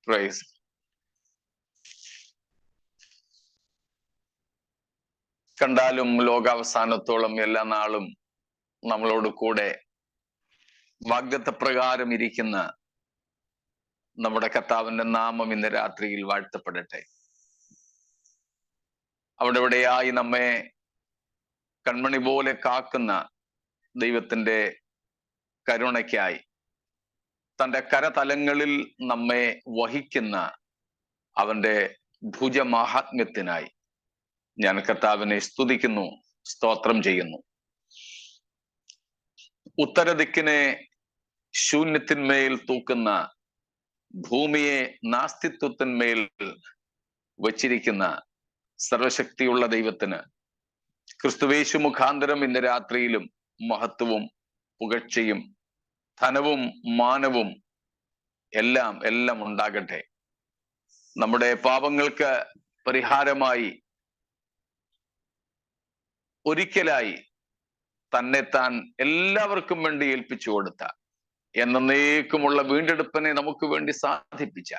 Price. കണ്ടാലും ലോകാവസാനത്തോളം എല്ലാ നാളും നമ്മളോട് കൂടെ വാഗ്ദത്തപ്രകാരം ഇരിക്കുന്ന നമ്മുടെ കർത്താവിന്റെ നാമം ഇന്ന് രാത്രിയിൽ വാഴ്ത്തപ്പെടട്ടെ. അവിടെ ഇവിടെയായി നമ്മെ കൺമണി പോലെ കാക്കുന്ന ദൈവത്തിന്റെ കരുണയ്ക്കായി, തൻ്റെ കരതലങ്ങളിൽ നമ്മെ വഹിക്കുന്ന അവന്റെ ഭുജമാഹാത്മ്യത്തിനായി ഞാൻ കർത്താവിനെ സ്തുതിക്കുന്നു, സ്തോത്രം ചെയ്യുന്നു. ഉത്തരദിക്കിനെ ശൂന്യത്തിന്മേൽ തൂക്കുന്ന, ഭൂമിയെ നാസ്തിത്വത്തിന്മേൽ വച്ചിരിക്കുന്ന സർവശക്തിയുള്ള ദൈവത്തിന് ക്രിസ്തുവേശു മുഖാന്തരം ഇന്ന് രാത്രിയിലും മഹത്വവും പുകഴ്ചയും ധനവും മാനവും എല്ലാം എല്ലാം ഉണ്ടാകട്ടെ. നമ്മുടെ പാപങ്ങൾക്ക് പരിഹാരമായി ഒരിക്കലായി തന്നെത്താൻ എല്ലാവർക്കും വേണ്ടി ഏൽപ്പിച്ചു കൊടുത്ത, എന്നേക്കുമുള്ള വീണ്ടെടുപ്പിനെ നമുക്ക് വേണ്ടി സാധിപ്പിച്ച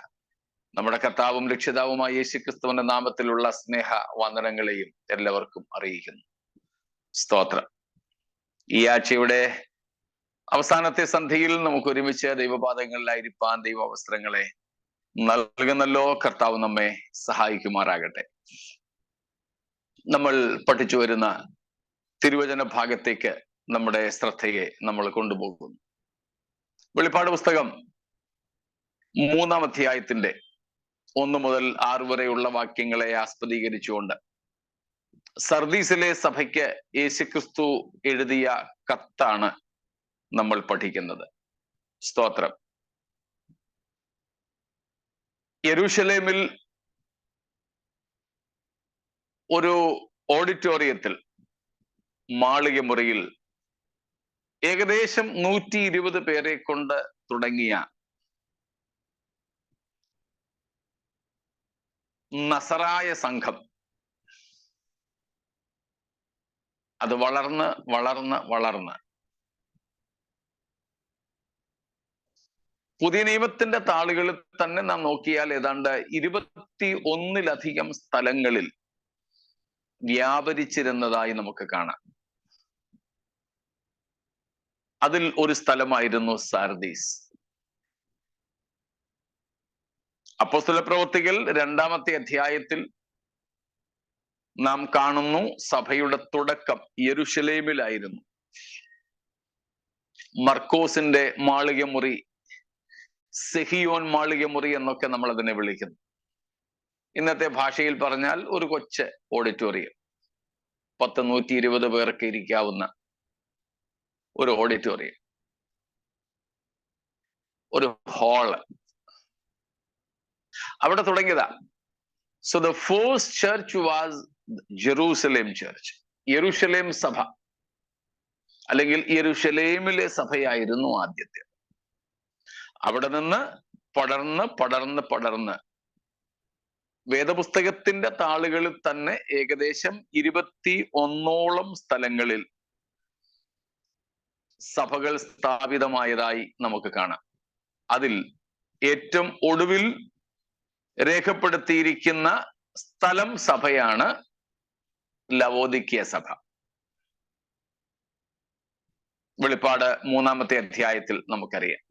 നമ്മുടെ കർത്താവും രക്ഷിതാവുമായ യേശുക്രിസ്തുവിന്റെ നാമത്തിലുള്ള സ്നേഹ വന്ദനങ്ങളെയും എല്ലാവർക്കും അറിയിക്കുന്നു. സ്തോത്രം. ഈ ആഴ്ചയുടെ അവസാനത്തെ സന്ധിയിൽ നമുക്ക് ഒരുമിച്ച് ദൈവപാദങ്ങളിലായിരിക്കാൻ ദൈവാവസരങ്ങളെ നൽകുന്നല്ലോ. കർത്താവ് നമ്മെ സഹായിക്കുമാറാകട്ടെ. നമ്മൾ പഠിച്ചു വരുന്ന തിരുവചന ഭാഗത്തേക്ക് നമ്മുടെ ശ്രദ്ധയെ നമ്മൾ കൊണ്ടുപോകുന്നു. വെളിപ്പാട് പുസ്തകം 3-ാം അധ്യായത്തിന്റെ 1 മുതൽ 6 വരെയുള്ള വാക്യങ്ങളെ ആസ്പദീകരിച്ചുകൊണ്ട് സർദീസിലെ സഭയ്ക്ക് യേശുക്രിസ്തു എഴുതിയ കത്താണ് നമ്മൾ പഠിക്കുന്നത്. സ്തോത്രം. യെരൂശലേമിൽ ഒരു ഓഡിറ്റോറിയത്തിൽ, മാളിക മുറിയിൽ ഏകദേശം 120 പേരെ കൊണ്ട് തുടങ്ങിയ നസറായ സംഘം അത് വളർന്ന് വളർന്ന് വളർന്ന് പുതിയ നിയമത്തിന്റെ താളുകളിൽ തന്നെ നാം നോക്കിയാൽ ഏതാണ്ട് 21-ലധികം സ്ഥലങ്ങളിൽ വ്യാപരിച്ചിരുന്നതായി നമുക്ക് കാണാം. അതിൽ ഒരു സ്ഥലമായിരുന്നു സാർദീസ്. അപ്പോസ്തലപ്രവൃത്തികൾ 2-ാമത്തെ അധ്യായത്തിൽ നാം കാണുന്നു, സഭയുടെ തുടക്കം യെരൂശലേമിലായിരുന്നു. മർക്കോസിന്റെ മാളിക മുറി, സെഹിയോൻ മാളിക മുറി എന്നൊക്കെ നമ്മൾ അതിനെ വിളിക്കുന്നു. ഇന്നത്തെ ഭാഷയിൽ പറഞ്ഞാൽ ഒരു കൊച്ച് ഓഡിറ്റോറിയം, 120 പേർക്ക് ഇരിക്കാവുന്ന ഒരു ഓഡിറ്റോറിയം, ഒരു ഹാള്, അവിടെ തുടങ്ങിയതാ. So the first church was Jerusalem church. യെരൂശലേം സഭ അല്ലെങ്കിൽ യെരൂശലേമിലെ സഭയായിരുന്നു ആദ്യത്തെ. അവിടെ നിന്ന് പടർന്ന് പടർന്ന് പടർന്ന് വേദപുസ്തകത്തിന്റെ താളുകളിൽ തന്നെ ഏകദേശം 21ഓളം സ്ഥലങ്ങളിൽ സഭകൾ സ്ഥാപിതമായതായി നമുക്ക് കാണാം. അതിൽ ഏറ്റവും ഒടുവിൽ രേഖപ്പെടുത്തിയിരിക്കുന്ന സ്ഥലം സഭയാണ് ലവോദിക്കിയ സഭ. വെളിപ്പാട് 3-ാമത്തെ അധ്യായത്തിൽ നമുക്കറിയാം.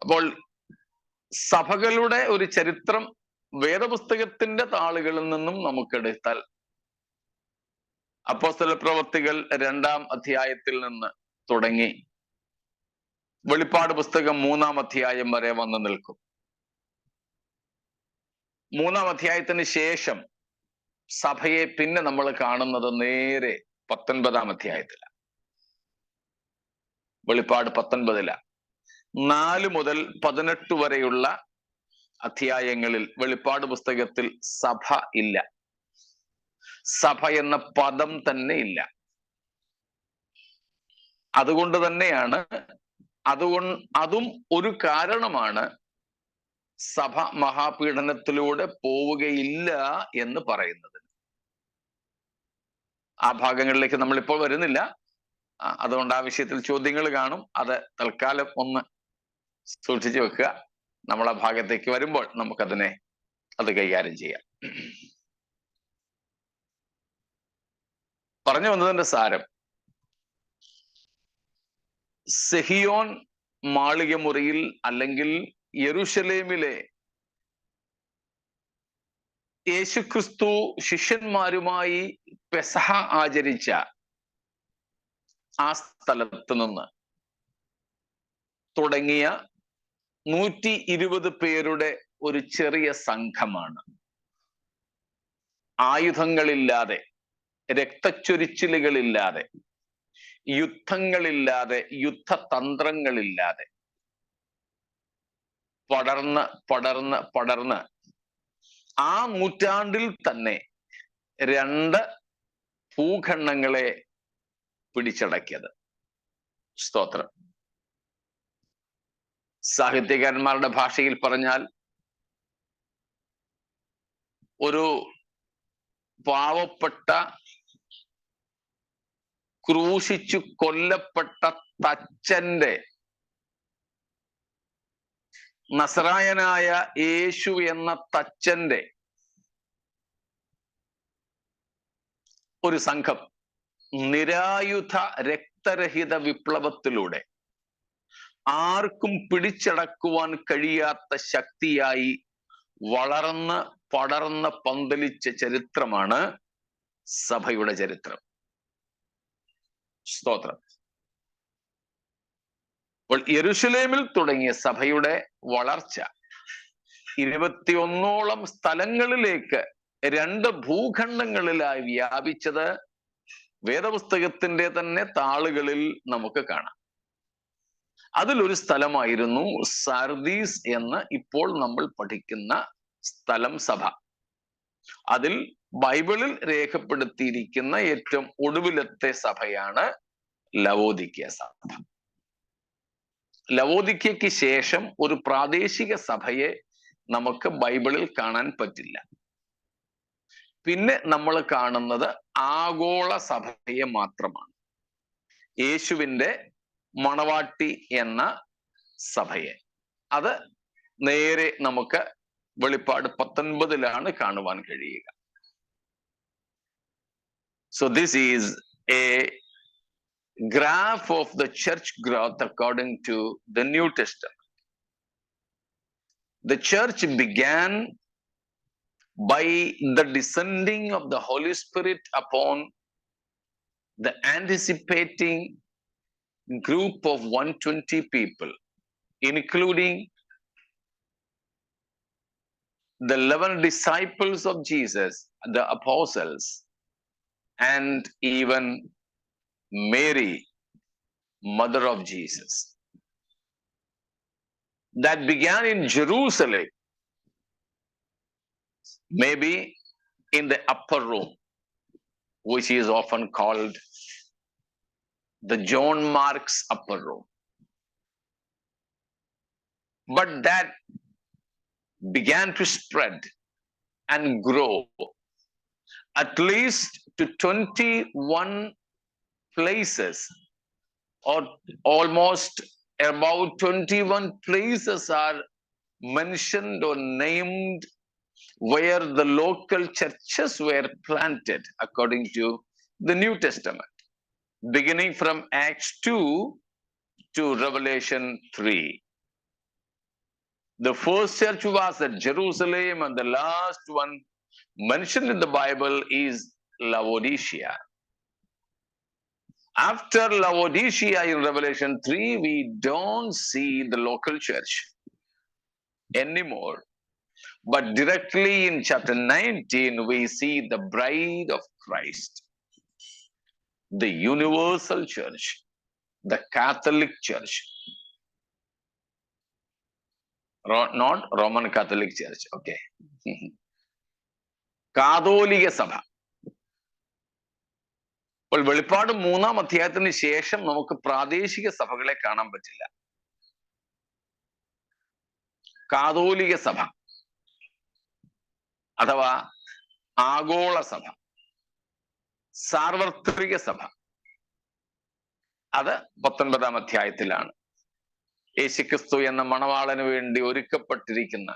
അപ്പോൾ സഭകളുടെ ഒരു ചരിത്രം വേദപുസ്തകത്തിന്റെ താളുകളിൽ നിന്നും നമുക്കെടുത്താൽ അപ്പോസ്തലപ്രവൃത്തികൾ 2-ാം അധ്യായത്തിൽ നിന്ന് തുടങ്ങി വെളിപ്പാട് പുസ്തകം 3-ാം അധ്യായം വരെ വന്നു നിൽക്കും. 3-ാം അധ്യായത്തിന് ശേഷം സഭയെ പിന്നെ നമ്മൾ കാണുന്നത് നേരെ 19-ാം അധ്യായത്തിലാണ്. വെളിപ്പാട് 19-ലാണ്. 4 മുതൽ 18 വരെയുള്ള അധ്യായങ്ങളിൽ വെളിപ്പാട് പുസ്തകത്തിൽ സഭ ഇല്ല. സഭ എന്ന പദം തന്നെ ഇല്ല. അതുകൊണ്ട് തന്നെയാണ്, അതും ഒരു കാരണമാണ് സഭ മഹാപീഡനത്തിലൂടെ പോവുകയില്ല എന്ന് പറയുന്നത്. ആ ഭാഗങ്ങളിലേക്ക് നമ്മളിപ്പോൾ വരുന്നില്ല. അതുകൊണ്ട് ആ വിഷയത്തിൽ ചോദ്യങ്ങൾ കാണും. അത് തൽക്കാലം ഒന്ന് സൂക്ഷിച്ചു വെക്കുക. നമ്മളെ ഭാഗത്തേക്ക് വരുമ്പോൾ അത് കൈകാര്യം ചെയ്യാം. പറഞ്ഞു വന്നതിന്റെ സാരം, സെഹിയോൻ മാളിക മുറിയിൽ അല്ലെങ്കിൽ യെരുശലേമിലെ യേശുക്രിസ്തു ശിഷ്യന്മാരുമായി പെസഹ ആചരിച്ച ആ സ്ഥലത്ത് നിന്ന് തുടങ്ങിയ 120 പേരുടെ ഒരു ചെറിയ സംഘമാണ്. ആയുധങ്ങളില്ലാതെ, രക്തച്ചൊരിച്ചിലുകളില്ലാതെ, യുദ്ധങ്ങളില്ലാതെ, യുദ്ധതന്ത്രങ്ങളില്ലാതെ പടർന്ന് ആ നൂറ്റാണ്ടിൽ തന്നെ 2 ഭൂഖണ്ഡങ്ങളെ പിടിച്ചടക്കിയത്. സ്തോത്രം. സാഹിത്യകാരന്മാരുടെ ഭാഷയിൽ പറഞ്ഞാൽ, ഒരു പാവപ്പെട്ട ക്രൂശിച്ചു കൊല്ലപ്പെട്ട തച്ചന്റെ, നസറായനായ യേശു എന്ന തച്ചന്റെ ഒരു സംഘം നിരായുധ രക്തരഹിത വിപ്ലവത്തിലൂടെ ആർക്കും പിടിച്ചടക്കുവാൻ കഴിയാത്ത ശക്തിയായി വളർന്ന് പടർന്ന് പന്തലിച്ച ചരിത്രമാണ് സഭയുടെ ചരിത്രം. സ്തോത്രം. അപ്പോൾ യെരുശലേമിൽ തുടങ്ങിയ സഭയുടെ വളർച്ച 21ഓളം സ്ഥലങ്ങളിലേക്ക് 2 ഭൂഖണ്ഡങ്ങളിലായി വ്യാപിച്ചത് വേദപുസ്തകത്തിന്റെ തന്നെ താളുകളിൽ നമുക്ക് കാണാം. അതിലൊരു സ്ഥലമായിരുന്നു സാർദീസ് എന്ന് ഇപ്പോൾ നമ്മൾ പഠിക്കുന്ന സ്ഥലം, സഭ. അതിൽ ബൈബിളിൽ രേഖപ്പെടുത്തിയിരിക്കുന്ന ഏറ്റവും ഒടുവിലത്തെ സഭയാണ് ലവോദിക്യ സഭ. ലവോദിക്യയ്ക്ക് ശേഷം ഒരു പ്രാദേശിക സഭയെ നമുക്ക് ബൈബിളിൽ കാണാൻ പറ്റില്ല. പിന്നെ നമ്മൾ കാണുന്നത് ആഗോള സഭയെ മാത്രമാണ്. യേശുവിൻ്റെ മണവാട്ടി എന്ന സഭയെ. അത് നേരെ നമുക്ക് വെളിപ്പാട് 19 കാണുവാൻ കഴിയുക. So this is a graph of the church growth according to the New Testament. The church began by the descending of the Holy Spirit upon the anticipating group of 120 people, including the 11 disciples of Jesus, the apostles, and even Mary, mother of Jesus. That began in Jerusalem, maybe in the upper room, which is often called the John Mark's upper room. But that began to spread and grow at least to 21 places, or almost about 21 places are mentioned or named where the local churches were planted according to the New Testament, beginning from Acts 2 to Revelation 3. The first church was at Jerusalem, and the last one mentioned in the Bible is Laodicea. After Laodicea in Revelation 3, we don't see the local church anymore. But directly in chapter 19, we see the bride of Christ, the universal church, the Catholic Church. Not Roman Catholic Church, okay. കാതോലിക സഭ. അപ്പോൾ വെളിപ്പാട് 3-ാം അധ്യായത്തിന് ശേഷം നമുക്ക് പ്രാദേശിക സഭകളെ കാണാൻ പറ്റില്ല. കാതോലിക സഭ അഥവാ ആഗോള സഭ, സാർവത്രിക സഭ, അത് 19-ാം അധ്യായത്തിലാണ്. യേശുക്രിസ്തു എന്ന മണവാളന് വേണ്ടി ഒരുക്കപ്പെട്ടിരിക്കുന്ന,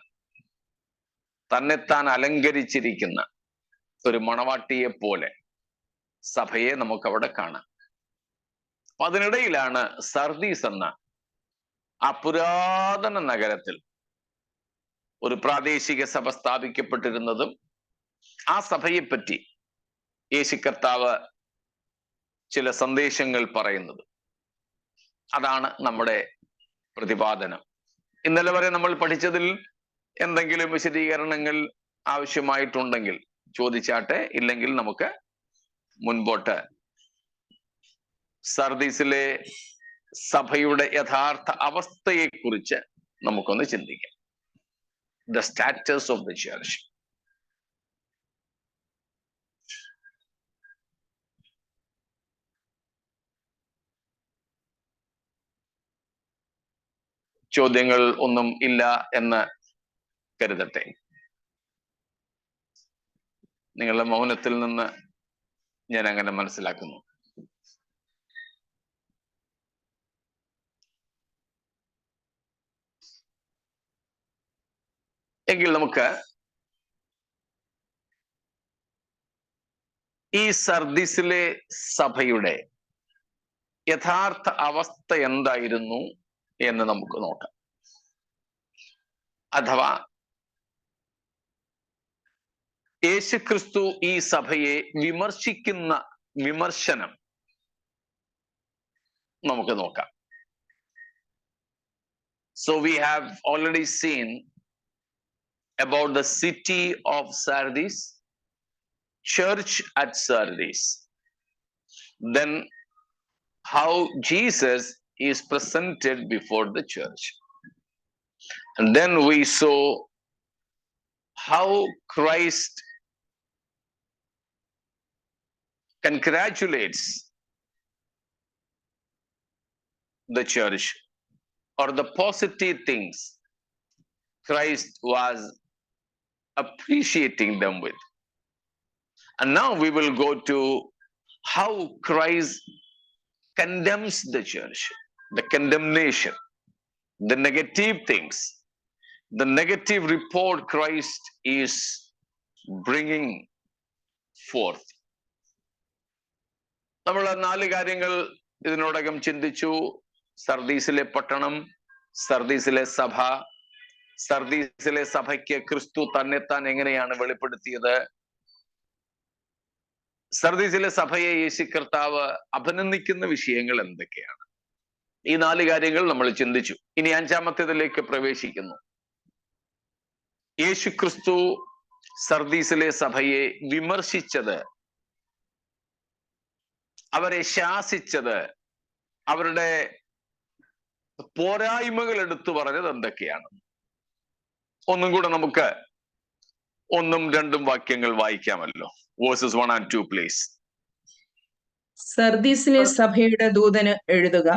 തന്നെത്താൻ അലങ്കരിച്ചിരിക്കുന്ന ഒരു മണവാട്ടിയെ പോലെ സഭയെ നമുക്ക് അവിടെ കാണാം. അപ്പൊ അതിനിടയിലാണ് സർദീസ് എന്ന ആ പുരാതന നഗരത്തിൽ ഒരു പ്രാദേശിക സഭ സ്ഥാപിക്കപ്പെട്ടിരുന്നതും ആ സഭയെപ്പറ്റി യേശു കർത്താവ് ചില സന്ദേശങ്ങൾ പറയുന്നത്. അതാണ് നമ്മുടെ പ്രതിപാദനം. ഇന്നലെ വരെ നമ്മൾ പഠിച്ചതിൽ എന്തെങ്കിലും വിശദീകരണങ്ങൾ ആവശ്യമായിട്ടുണ്ടെങ്കിൽ ചോദിച്ചാട്ടെ, ഇല്ലെങ്കിൽ നമുക്ക് മുൻപോട്ട് സർദീസിലെ സഭയുടെ യഥാർത്ഥ അവസ്ഥയെക്കുറിച്ച് നമുക്കൊന്ന് ചിന്തിക്കാം. The status of the church. ചോദ്യങ്ങൾ ഒന്നും ഇല്ല എന്ന് കരുതട്ടെ. നിങ്ങളുടെ മൗനത്തിൽ നിന്ന് ഞാൻ അങ്ങനെ മനസ്സിലാക്കുന്നു. എങ്കിൽ നമുക്ക് ഈ സർദീസിലെ സഭയുടെ യഥാർത്ഥ അവസ്ഥ എന്തായിരുന്നു എന്ന് നമുക്ക് നോക്കാം. അഥവാ യേശുക്രിസ്തു ഈ സഭയെ വിമർശിക്കുന്ന വിമർശനം നമുക്ക് നോക്കാം. So we have already seen about the city of Sardis, church at Sardis. Then how Jesus is presented before the church. And then we saw how Christ congratulates the church, or the positive things Christ was appreciating them with. And now we will go to how Christ condemns the church, the condemnation, the negative things, the negative report Christ is bringing forth. നമ്മൾ 4 കാര്യങ്ങൾ ഇതിനോടകം ചിന്തിച്ചു. സർദീസിലെ പട്ടണം, സർദീസിലെ സഭ, സർദീസിലെ സഭയ്ക്ക് ക്രിസ്തു തന്നെത്താൻ എങ്ങനെയാണ് വെളിപ്പെടുത്തിയത്, സർദീസിലെ സഭയെ യേശു കർത്താവ് അഭിനന്ദിക്കുന്ന വിഷയങ്ങൾ എന്തൊക്കെയാണ്. ഈ 4 കാര്യങ്ങൾ നമ്മൾ ചിന്തിച്ചു. ഇനി 5-ാമത്തേതിലേക്ക് പ്രവേശിക്കുന്നു. യേശു ക്രിസ്തു സർദീസിലെ സഭയെ വിമർശിച്ചത്, അവരെ ശാസിച്ചത്, അവരുടെ പോരായ്മകൾ എടുത്തു പറഞ്ഞത് എന്തൊക്കെയാണ്. ഒന്നും കൂടെ നമുക്ക് 1-2 വാക്യങ്ങൾ വായിക്കാമല്ലോ. Verses 1 and 2, please. സർദീസിലെ സഭയുടെ ദൂതന് എഴുതുക.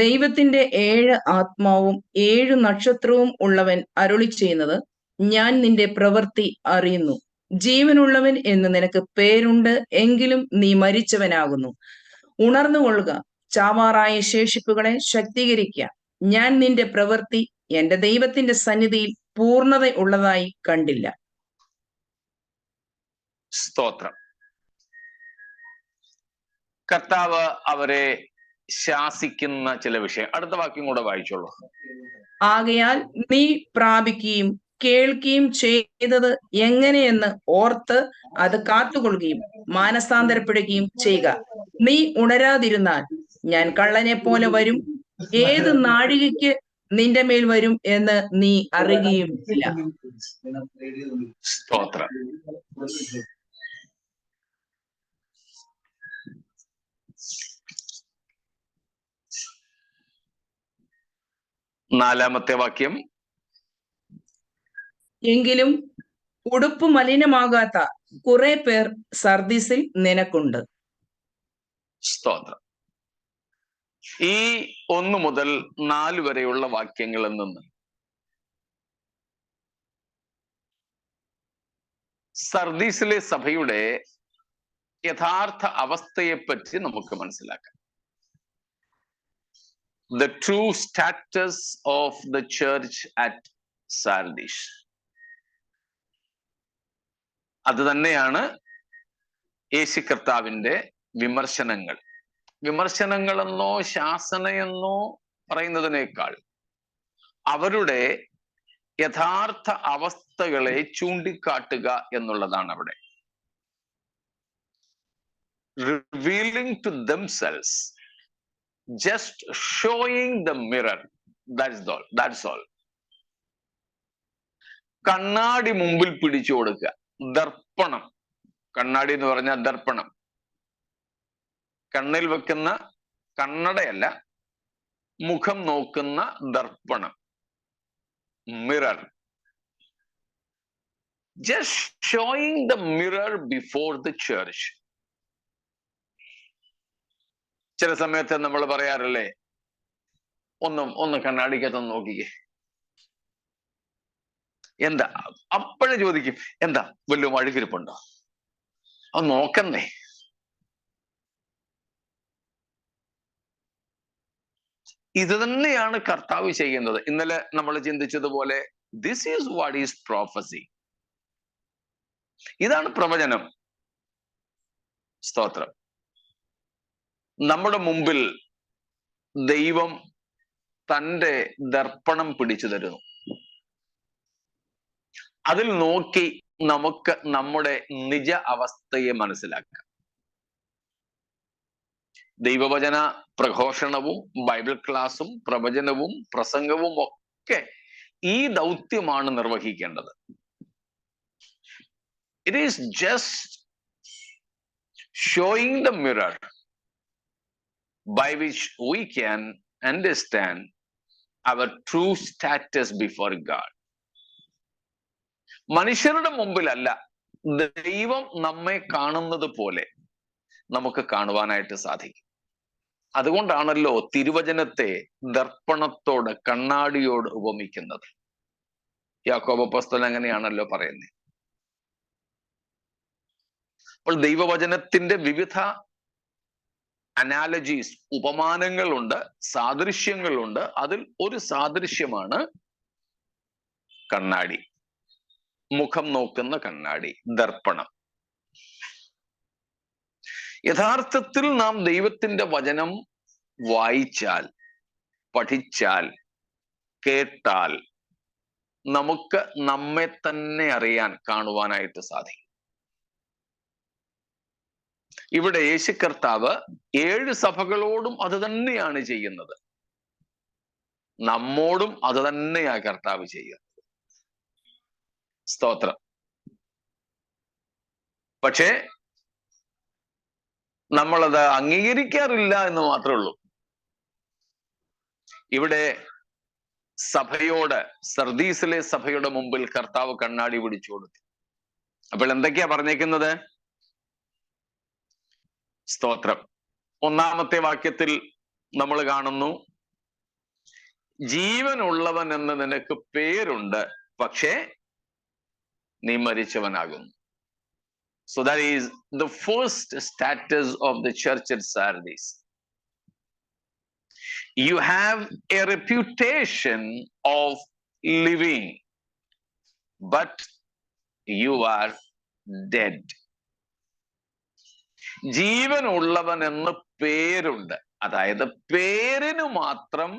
ദൈവത്തിന്റെ 7 ആത്മാവും 7 നക്ഷത്രവും ഉള്ളവൻ അരുളി ചെയ്യുന്നത്, ഞാൻ നിന്റെ പ്രവൃത്തി അറിയുന്നു. ജീവനുള്ളവൻ എന്ന് നിനക്ക് പേരുണ്ട്, എങ്കിലും നീ മരിച്ചവനാകുന്നു. ഉണർന്നുകൊള്ളുക, ചാവാറായ ശേഷിപ്പുകളെ ശക്തീകരിക്കുക. ഞാൻ നിന്റെ പ്രവൃത്തി എന്റെ ദൈവത്തിന്റെ സന്നിധിയിൽ പൂർണ്ണത ഉള്ളതായി കണ്ടില്ല. സ്തോത്രം. കർത്താവ് അവരെ ശാസിക്കുന്ന ചില വിഷയം. അടുത്ത വാക്യം കൂടെ വായിച്ചോളൂ. ആകയാൽ നീ പ്രാപിക്കുകയും കേൾക്കുകയും ചെയ്തത് എങ്ങനെയെന്ന് ഓർത്ത് അത് കാത്തുകൊള്ളുകയും മാനസാന്തരപ്പെടുകയും ചെയ്യുക. നീ ഉണരാതിരുന്നാൽ ഞാൻ കള്ളനെ പോലെ വരും. ഏത് നാഴികയ്ക്ക് നിന്റെ മേൽ വരും എന്ന് നീ അറിയുകയും ഇല്ല. സ്തോത്രം. നാലാമത്തെ വാക്യം. എങ്കിലും ഉടുപ്പ് മലിനമാകാത്ത കുറെ പേർ സർദീസിൽ നിനക്കുണ്ട്. സ്തോത്രം. ഈ 1 മുതൽ 4 വരെയുള്ള വാക്യങ്ങളിൽ നിന്ന് സർദീസിലെ സഭയുടെ യഥാർത്ഥ അവസ്ഥയെപ്പറ്റി നമുക്ക് മനസ്സിലാക്കാം. the true status of the church at Sardis. അത് തന്നെയാണ് യേശു കർത്താവിന്റെ വിമർശനങ്ങൾ. വിമർശനങ്ങളെന്നോ ശാസനയെന്നോ പറയുന്നതിനേക്കാൾ അവരുടെ യഥാർത്ഥ അവസ്ഥകളെ ചൂണ്ടിക്കാട്ടുക എന്നുള്ളതാണ് അവിടെ. Revealing to themselves, just showing the mirror, that's all. കണ്ണാടി മുമ്പിൽ പിടിച്ചു കൊടുക്കുക. ദർപ്പണം, കണ്ണാടി എന്ന് പറഞ്ഞാൽ ദർപ്പണം, കണ്ണിൽ വെക്കുന്ന കണ്ണടയല്ല, മുഖം നോക്കുന്ന ദർപ്പണം, mirror. Just showing the mirror before the church. ചില സമയത്ത് നമ്മൾ പറയാറില്ലേ, ഒന്ന് കണ്ണാടിക്കകത്തൊന്ന് നോക്കിക്കേ. എന്താ? അപ്പോഴേ ചോദിക്കും, എന്താ വല്ല അഴുക്കിരിപ്പുണ്ടോ? അത് നോക്കന്നേ. ഇത് തന്നെയാണ് കർത്താവ് ചെയ്യുന്നത്. ഇന്നലെ നമ്മൾ ചിന്തിച്ചതുപോലെ, this is what is prophecy. ഇതാണ് പ്രവചനം. സ്തോത്രം. നമ്മുടെ മുമ്പിൽ ദൈവം തൻ്റെ ദർപ്പണം പിടിച്ചു തരുന്നു. അതിൽ നോക്കി നമുക്ക് നമ്മുടെ നിജ അവസ്ഥയെ മനസ്സിലാക്കാം. ദൈവവചന പ്രഘോഷണവും ബൈബിൾ ക്ലാസും പ്രവചനവും പ്രസംഗവും ഒക്കെ ഈ ദൗത്യമാണ് നിർവഹിക്കേണ്ടത്. It is just showing the mirror by which we can understand our true status before God. മനുഷ്യരുടെ മുമ്പിലല്ല, ദൈവം നമ്മെ കാണുന്നത് പോലെ നമുക്ക് കാണുവാനായിട്ട് സാധിക്കും. അതുകൊണ്ടാണല്ലോ തിരുവചനത്തെ ദർപ്പണത്തോട്, കണ്ണാടിയോട് ഉപമിക്കുന്നത്. യാക്കോബ് അപ്പോസ്തലൻ അങ്ങനെയാണല്ലോ പറയുന്നത്. അപ്പോൾ ദൈവവചനത്തിന്റെ വിവിധ അനാലജീസ്, ഉപമാനങ്ങളുണ്ട്, സാദൃശ്യങ്ങളുണ്ട്. അതിൽ ഒരു സാദൃശ്യമാണ് കണ്ണാടി, മുഖം നോക്കുന്ന കണ്ണാടി, ദർപ്പണം. യഥാർത്ഥത്തിൽ നാം ദൈവത്തിന്റെ വചനം വായിച്ചാൽ, പഠിച്ചാൽ, കേട്ടാൽ നമുക്ക് നമ്മെ തന്നെ അറിയാൻ, കാണുവാനായിട്ട് സാധിക്കും. ഇവിടെ യേശു കർത്താവ് 7 സഭകളോടും അത് തന്നെയാണ് ചെയ്യുന്നത്. നമ്മോടും അത് തന്നെയാണ് കർത്താവ് ചെയ്യുന്നത്. സ്തോത്രം. പക്ഷേ നമ്മളത് അംഗീകരിക്കാറില്ല എന്ന് മാത്രമേ ഉള്ളൂ. ഇവിടെ സഭയോട്, സർദീസിലെ സഭയുടെ മുമ്പിൽ കർത്താവ് കണ്ണാടി പിടിച്ചു കൊടുത്തു. അപ്പോൾ എന്തൊക്കെയാ പറഞ്ഞേക്കുന്നത്? സ്തോത്രം. 1-ാമത്തെ വാക്യത്തിൽ നമ്മൾ കാണുന്നു, ജീവനുള്ളവൻ എന്ന് നിനക്ക് പേരുണ്ട്, പക്ഷേ നീ മരിച്ചവനാകുന്നു. So that is the first status of the church at Sardis. You have a reputation of living, but you are dead. ജീവനുള്ളവൻ എന്ന് പേരുണ്ട്. അതായത് പേരിൽ മാത്രം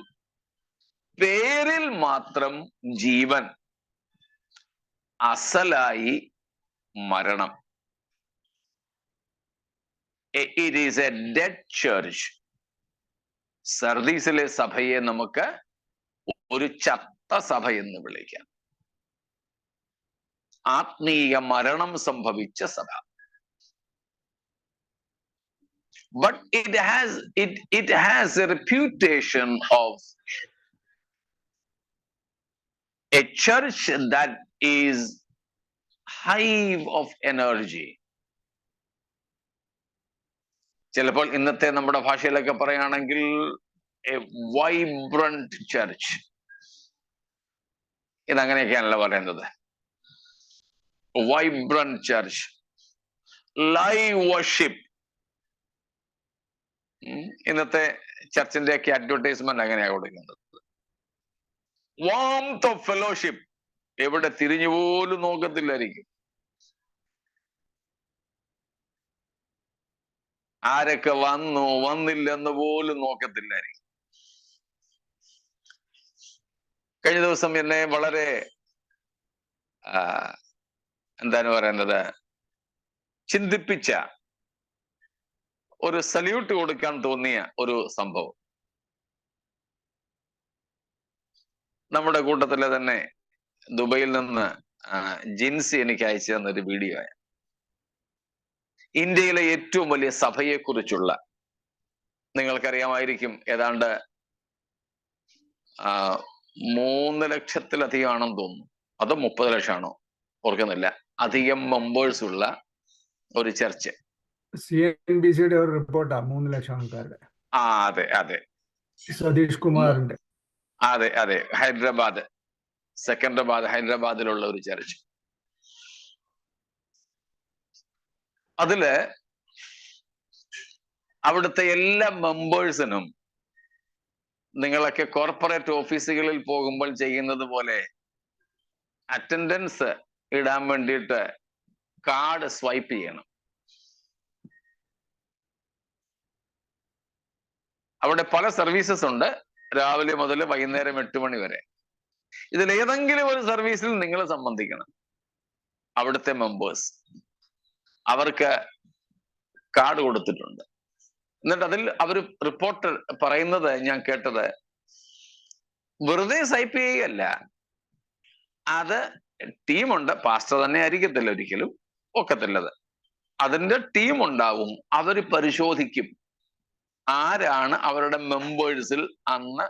ജീവൻ, അസലായി മരണം. It is a dead church. സർദീസിലെ സഭയെ നമുക്ക് ഒരു ചത്ത സഭ എന്ന് വിളിക്കാം. ആത്മീയ മരണം സംഭവിച്ച സഭ. But it has a reputation of a church that is hive of energy. ചിലപ്പോൾ ഇന്നത്തെ നമ്മുടെ ഭാഷയിലൊക്കെ പറയുകയാണെങ്കിൽ എ വൈബ്രന്റ് ചർച്ച്. ഇതങ്ങനെയൊക്കെയാണല്ലോ പറയുന്നത്. വൈബ്രന്റ് ചർച്ച്, ലൈവ് വർഷിപ്പ്, ഇന്നത്തെ ചർച്ചിന്റെ ഒക്കെ അഡ്വർടൈസ്മെന്റ് അങ്ങനെയാ കൊടുക്കുന്നത്. വാംത്ത് ഓഫ് ഫെലോഷിപ്പ്, എവിടെ തിരിഞ്ഞു പോലും നോക്കത്തില്ലായിരിക്കും. ആരൊക്കെ വന്നു വന്നില്ലെന്ന് പോലും നോക്കത്തില്ലായിരിക്കും. കഴിഞ്ഞ ദിവസം എന്നെ വളരെ എന്താണ് പറയുന്നത്, ചിന്തിപ്പിച്ച ഒരു സല്യൂട്ട് കൊടുക്കാൻ തോന്നിയ ഒരു സംഭവം. നമ്മുടെ കൂട്ടത്തിലെ തന്നെ ദുബൈയിൽ നിന്ന് ജിൻസി എനിക്ക് അയച്ചു തന്നൊരു വീഡിയോ ആണ്. ഇന്ത്യയിലെ ഏറ്റവും വലിയ സഭയെക്കുറിച്ചുള്ള, നിങ്ങൾക്കറിയാമായിരിക്കും, ഏതാണ്ട് 3 ലക്ഷത്തിലധികം ആണെന്ന് തോന്നുന്നു, അതോ 30 ലക്ഷമാണോ ഓർക്കുന്നില്ല, അധികം മെമ്പേഴ്സ് ഉള്ള ഒരു ചർച്ച്. CNBCയുടെ ഒരു റിപ്പോർട്ടാ 3 ലക്ഷം ആൾക്കാരുടെ. അതെ അതെ, സതീഷ് കുമാറിന്റെ. അതെ അതെ, ഹൈദരാബാദ്, സെക്കൻഡറാബാദ്, ഹൈദരാബാദിലുള്ള ഒരു ചർച്ച്. അതില് അവിടുത്തെ എല്ലാ മെമ്പേഴ്സിനും നിങ്ങളൊക്കെ കോർപ്പറേറ്റ് ഓഫീസുകളിൽ പോകുമ്പോൾ ചെയ്യുന്നത് പോലെ അറ്റൻഡൻസ് ഇടാൻ വേണ്ടിയിട്ട് കാർഡ് സ്വൈപ്പ് ചെയ്യണം. അവിടെ പല സർവീസസ് ഉണ്ട്, രാവിലെ മുതൽ വൈകുന്നേരം 8 മണി വരെ. ഇതിൽ ഏതെങ്കിലും ഒരു സർവീസിൽ നിങ്ങൾ സംബന്ധിക്കണം. അവിടുത്തെ മെമ്പേഴ്സ് അവർക്ക് കാർഡ് കൊടുത്തിട്ടുണ്ട്. എന്നിട്ട് അതിൽ അവർ റിപ്പോർട്ടർ പറയുന്നത് ഞാൻ കേട്ടത്, വെറുതെ സ്വൈപ്പ് ചെയ്യുകയല്ല, അത് ടീമുണ്ട്, പാസ്റ്റർ തന്നെ ആയിരിക്കത്തില്ല ഒരിക്കലും, ഒക്കത്തില്ലത്. അതിന്റെ ടീം ഉണ്ടാവും, അവർ പരിശോധിക്കും ആരാണ് അവരുടെ മെമ്പേഴ്സിൽ അന്ന്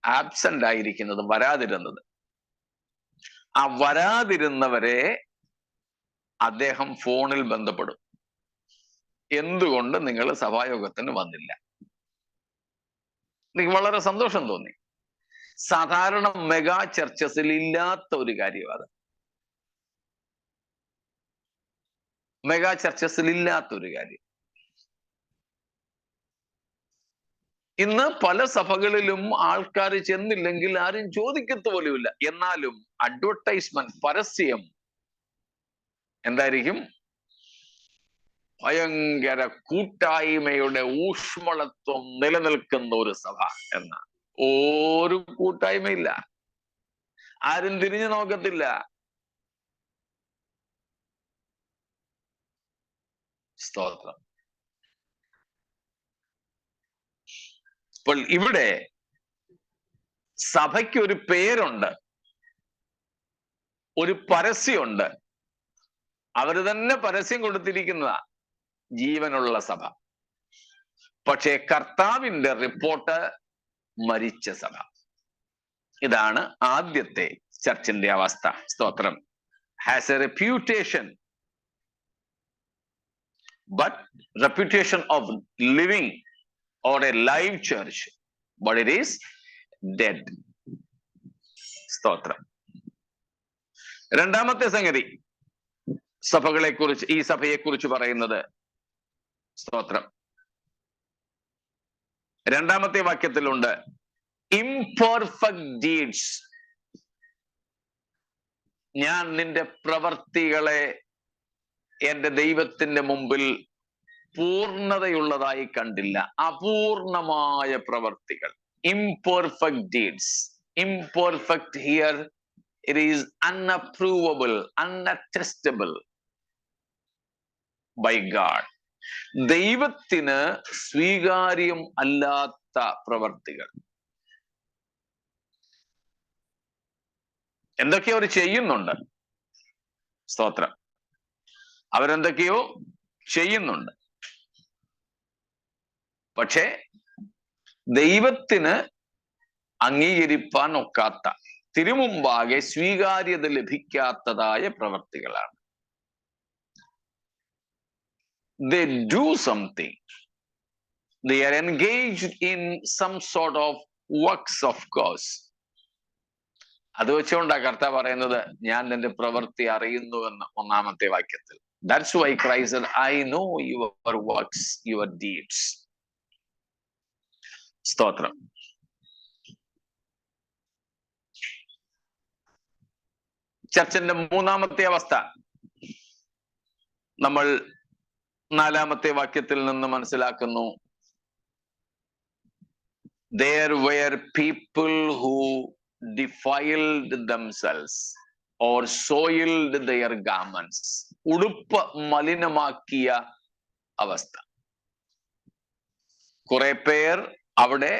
ആബ്സെന്റ് ആയിരിക്കുന്നത്, വരാതിരുന്നത്. ആ വരാതിരുന്നവരെ അദ്ദേഹം ഫോണിൽ ബന്ധപ്പെടും, എന്തുകൊണ്ട് നിങ്ങൾ സഭായോഗത്തിന് വന്നില്ല. എനിക്ക് വളരെ സന്തോഷം തോന്നി. സാധാരണ മെഗാ ചർച്ചസിൽ ഇല്ലാത്ത ഒരു കാര്യമാണ്. മെഗാ ചർച്ചസിൽ ഇല്ലാത്ത ഒരു കാര്യം. ഇന്ന് പല സഭകളിലും ആൾക്കാർ ചെന്നില്ലെങ്കിൽ ആരും ചോദിക്കത്ത് പോലുമില്ല. എന്നാലും അഡ്വർടൈസ്മെന്റ്, പരസ്യം എന്തായിരിക്കും? ഭയങ്കര കൂട്ടായ്മയുടെ ഊഷ്മളത്വം നിലനിൽക്കുന്ന ഒരു സഭ എന്ന. ഒരു കൂട്ടായ്മയില്ല, ആരും തിരിഞ്ഞു നോക്കത്തില്ല. സ്തോത്രം. അപ്പോൾ ഇവിടെ സഭയ്ക്ക് ഒരു പേരുണ്ട്, ഒരു പരസ്യമുണ്ട്. അവര് തന്നെ പരസ്യം കൊടുത്തിരിക്കുന്നതാ, ജീവനുള്ള സഭ. പക്ഷേ കർത്താവിന്റെ റിപ്പോർട്ട് മരിച്ച സഭ. ഇതാണ് ആദ്യത്തെ ചർച്ചിന്റെ അവസ്ഥ. സ്തോത്രം. Has A reputation, but reputation of living or a live church, but it is dead. സ്തോത്രം. രണ്ടാമത്തെ സംഗതി സഭകളെ കുറിച്ച്, ഈ സഭയെ കുറിച്ച് പറയുന്നത്, സ്തോത്രം, രണ്ടാമത്തെ വാക്യത്തിലുണ്ട്, imperfect deeds. ഞാൻ നിന്റെ പ്രവർത്തികളെ എന്റെ ദൈവത്തിന്റെ മുമ്പിൽ പൂർണ്ണതയുള്ളതായി കണ്ടില്ല. അപൂർണമായ പ്രവർത്തികൾ, imperfect deeds. Imperfect here, it is unapprovable, unattestable by God. ദൈവത്തിന് സ്വീകാര്യം അല്ലാത്ത പ്രവർത്തികൾ. എന്തൊക്കെയോ അവർ ചെയ്യുന്നുണ്ട്. സ്തോത്രം. അവരെന്തൊക്കെയോ ചെയ്യുന്നുണ്ട്. പക്ഷേ ദൈവത്തിന് അംഗീകരിപ്പാൻ ഒക്കാത്ത, തിരുമുമ്പാകെ സ്വീകാര്യത ലഭിക്കാത്തതായ പ്രവർത്തികളാണ്. They do something. They are engaged in some sort of works of God. അത് വെച്ചുകൊണ്ടാ കർത്താവ് പറയുന്നത്, ഞാൻ നിന്റെ പ്രവൃത്തി അറിയുന്നു എന്ന് 1-ാമത്തെ വാക്യത്തിൽ. That's why Christ said, I know your works, your deeds. സ്തോത്രം. ചർച്ചിന്റെ മൂന്നാമത്തെ അവസ്ഥ നമ്മൾ 4-ാമത്തെ വാക്യത്തിൽ നിന്ന് മനസ്സിലാക്കുന്നു. There were people who defiled themselves or soiled their garments. ഉടുപ്പ് മലിനമാക്കിയ അവസ്ഥ. കുറെ പേർ അവിടെ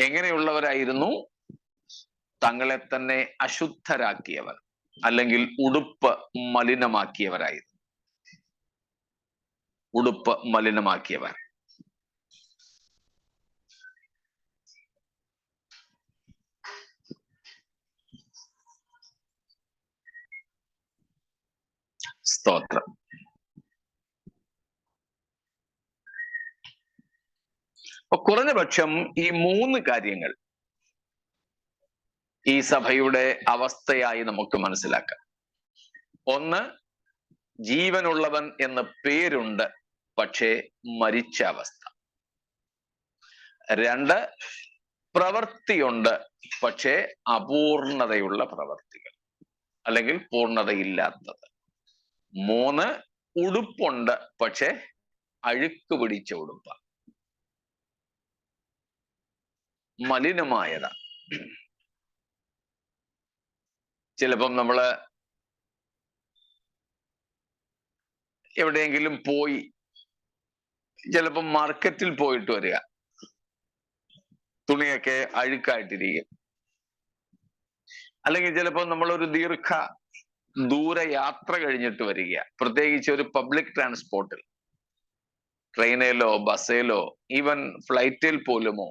എങ്ങനെയുള്ളവരായിരുന്നു? തങ്ങളെ തന്നെ അശുദ്ധരാക്കിയവർ, അല്ലെങ്കിൽ ഉടുപ്പ് മലിനമാക്കിയവരായിരുന്നു. ഉടുപ്പ് മലിനമാക്കിയവർ. സ്തോത്രം. അപ്പൊ കുറഞ്ഞ പക്ഷം ഈ 3 കാര്യങ്ങൾ ഈ സഭയുടെ അവസ്ഥയായി നമുക്ക് മനസ്സിലാക്കാം. ഒന്ന്, ജീവനുള്ളവൻ എന്ന പേരുണ്ട്, പക്ഷേ മരിച്ച അവസ്ഥ. 2, പ്രവൃത്തിയുണ്ട്, പക്ഷേ അപൂർണതയുള്ള പ്രവൃത്തികൾ, അല്ലെങ്കിൽ പൂർണ്ണതയില്ലാത്തത്. 3, ഉടുപ്പുണ്ട്, പക്ഷെ അഴുക്ക് പിടിച്ച ഉടുപ്പ, മലിനമായതാ. ചിലപ്പം നമ്മള് എവിടെയെങ്കിലും പോയി, ചിലപ്പം മാർക്കറ്റിൽ പോയിട്ട് വരിക, തുണിയൊക്കെ അഴുക്കായിട്ടിരിക്കും. അല്ലെങ്കിൽ ചിലപ്പോൾ നമ്മളൊരു ദൂര യാത്ര കഴിഞ്ഞിട്ട് വരിക, പ്രത്യേകിച്ച് ഒരു പബ്ലിക് ട്രാൻസ്പോർട്ടിൽ, ട്രെയിനിലോ ബസ്സിലോ ഈവൻ ഫ്ലൈറ്റിൽ പോലുമോ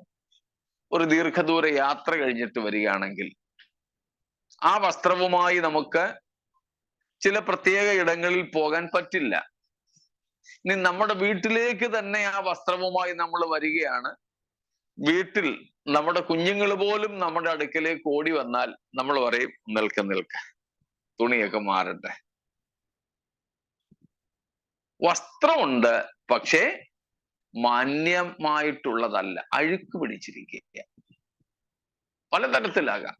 ഒരു ദീർഘദൂര യാത്ര കഴിഞ്ഞിട്ട് വരികയാണെങ്കിൽ ആ വസ്ത്രവുമായി നമുക്ക് ചില പ്രത്യേക ഇടങ്ങളിൽ പോകാൻ പറ്റില്ല. ഇനി നമ്മുടെ വീട്ടിലേക്ക് തന്നെ ആ വസ്ത്രവുമായി നമ്മൾ വരികയാണ്, വീട്ടിൽ നമ്മുടെ കുഞ്ഞുങ്ങൾ പോലും നമ്മുടെ അടുക്കലേക്ക് ഓടി വന്നാൽ നമ്മൾ പറയും, നിൽക്ക, തുണിയൊക്കെ മാറട്ടെ. വസ്ത്രമുണ്ട്, പക്ഷേ മാന്യമായിട്ടുള്ളതല്ല, അഴുക്ക് പിടിച്ചിരിക്കുക, പലതരത്തിലാകാം.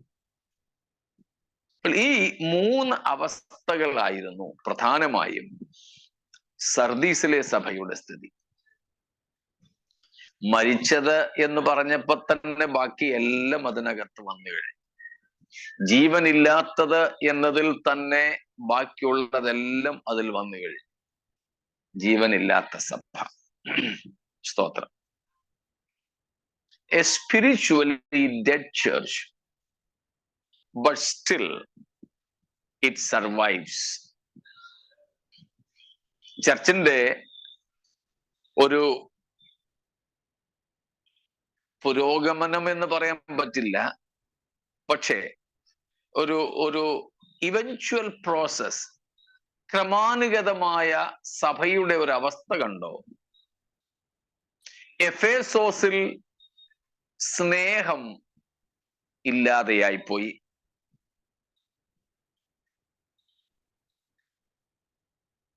ഈ 3 അവസ്ഥകളായിരുന്നു പ്രധാനമായും സർദീസിലെ സഭയുടെ സ്ഥിതി. മരിച്ചത് എന്ന് പറഞ്ഞപ്പോ തന്നെ ബാക്കി എല്ലാം അതിനകത്ത് വന്നു കഴിഞ്ഞു. ജീവനില്ലാത്തത് എന്നതിൽ തന്നെ ബാക്കിയുള്ളതെല്ലാം അതിൽ വന്നു കഴിഞ്ഞു. ജീവനില്ലാത്ത സഭ. സ്തോത്രം. A spiritually dead church, but still it survives. ചർച്ചിന്റെ ഒരു പുരോഗമനം എന്ന് പറയാൻ പറ്റില്ല, പക്ഷേ ഒരു ഇവൻച്വൽ പ്രോസസ്, ക്രമാനുഗതമായ സഭയുടെ ഒരു അവസ്ഥ കണ്ടോ? എഫേസോസിൽ സ്നേഹം ഇല്ലാതെയായി പോയി.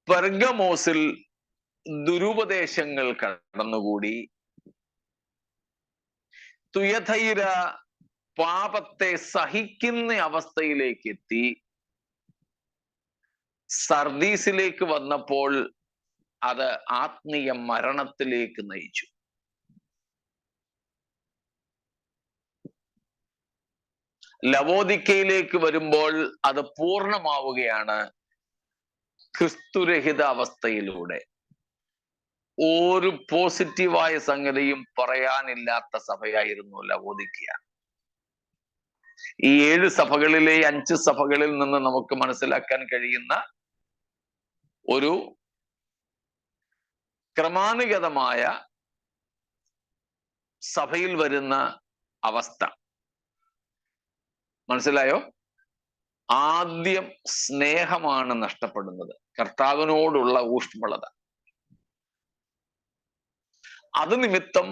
പെർഗമോസിൽ ദുരുപദേശങ്ങൾ കടന്നുകൂടി. തുയഥൈര പാപത്തെ സഹിക്കുന്ന അവസ്ഥയിലേക്ക് എത്തി. സർദീസിലേക്ക് വന്നപ്പോൾ അത് ആത്മീയ മരണത്തിലേക്ക് നയിച്ചു. ലവോദിക്കയിലേക്ക് വരുമ്പോൾ അത് പൂർണ്ണമാവുകയാണ് ക്രിസ്തുരഹിത അവസ്ഥയിലൂടെ. ഒരു പോസിറ്റീവായ സംഗതിയും പറയാനില്ലാത്ത സഭയായിരുന്നു ലവോദിക്ക. ഈ 7 സഭകളിലെ 5 സഭകളിൽ നിന്ന് നമുക്ക് മനസ്സിലാക്കാൻ കഴിയുന്ന ഒരു ക്രമാനുഗതമായ സഭയിൽ വരുന്ന അവസ്ഥ മനസ്സിലായോ? ആദ്യം സ്നേഹമാണ് നഷ്ടപ്പെടുന്നത്, കർത്താവിനോടുള്ള ഊഷ്മളത. അത് നിമിത്തം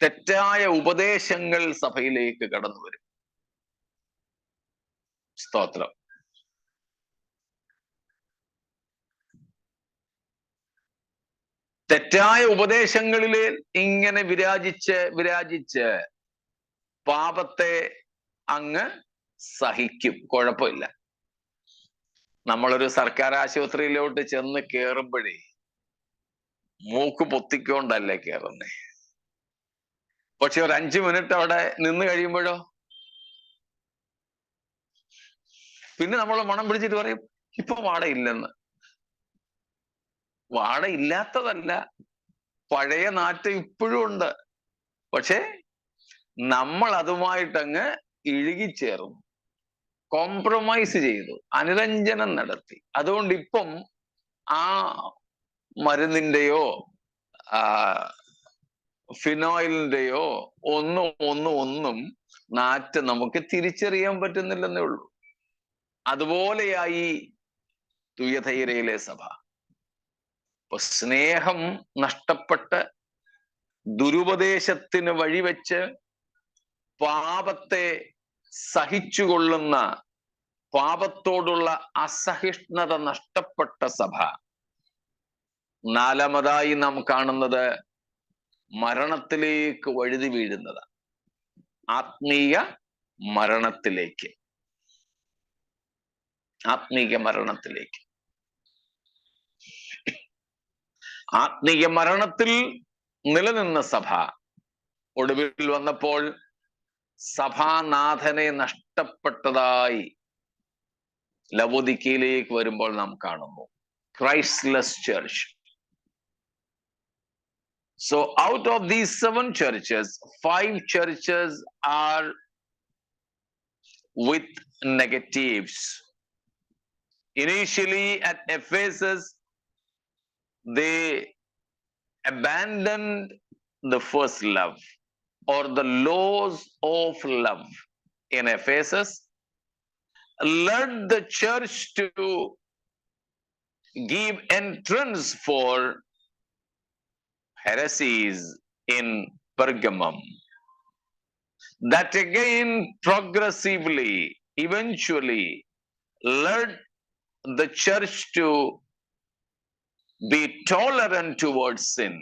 തെറ്റായ ഉപദേശങ്ങൾ സഭയിലേക്ക് കടന്നു വരും. സ്തോത്രം. തെറ്റായ ഉപദേശങ്ങളിൽ ഇങ്ങനെ വിരാജിച്ച് പാപത്തെ അങ്ങ് സഹിക്കും, കുഴപ്പമില്ല. നമ്മളൊരു സർക്കാർ ആശുപത്രിയിലോട്ട് ചെന്ന് കയറുമ്പോഴേ മൂക്ക് പൊത്തിക്കൊണ്ടല്ലേ കയറുന്നേ. പക്ഷെ ഒരു 5 മിനിറ്റ് അവിടെ നിന്ന് കഴിയുമ്പോഴോ പിന്നെ നമ്മൾ മണം പിടിച്ചിട്ട് പറയും ഇപ്പൊ വാടയില്ലെന്ന്. വാടയില്ലാത്തതല്ല, പഴയ നാറ്റം ഇപ്പോഴും ഉണ്ട്. പക്ഷെ നമ്മൾ അതുമായിട്ടങ്ങ് ഇഴുകിച്ചേർന്നു, കോംപ്രമൈസ് ചെയ്തു, അനുരഞ്ജനം നടത്തി. അതുകൊണ്ട് ഇപ്പം ആ മരുന്നിന്റെയോ ഫിനോയിലിന്റെയോ ഒന്നും നാറ്റ് നമുക്ക് തിരിച്ചറിയാൻ പറ്റുന്നില്ലെന്നേ ഉള്ളൂ. അതുപോലെയായി തുയഥൈരയിലെ സഭ. ഇപ്പൊ സ്നേഹം നഷ്ടപ്പെട്ട് ദുരുപദേശത്തിന് വഴിവെച്ച് പാപത്തെ സഹിച്ചുകൊള്ളുന്ന, പാപത്തോടുള്ള അസഹിഷ്ണുത നഷ്ടപ്പെട്ട സഭ. 4-മതായി നാം കാണുന്നത് മരണത്തിലേക്ക് വഴുതി വീഴുന്നത്, ആത്മീയ മരണത്തിലേക്ക്. ആത്മീയ മരണത്തിൽ നിലനിന്ന സഭ ഒടുവിൽ വന്നപ്പോൾ സഭാനാഥനെ നഷ്ടപ്പെട്ടതായി ലവോദിക്കയിലേക്ക് വരുമ്പോൾ നാം കാണുന്നു. Christless church. So out of these 7 churches, 5 churches are with negatives. Initially at Ephesus, they abandoned the first love or the laws of love in Ephesus, led the church to give entrance for heresies in Pergamum, that again progressively, eventually led the church to be tolerant towards sin,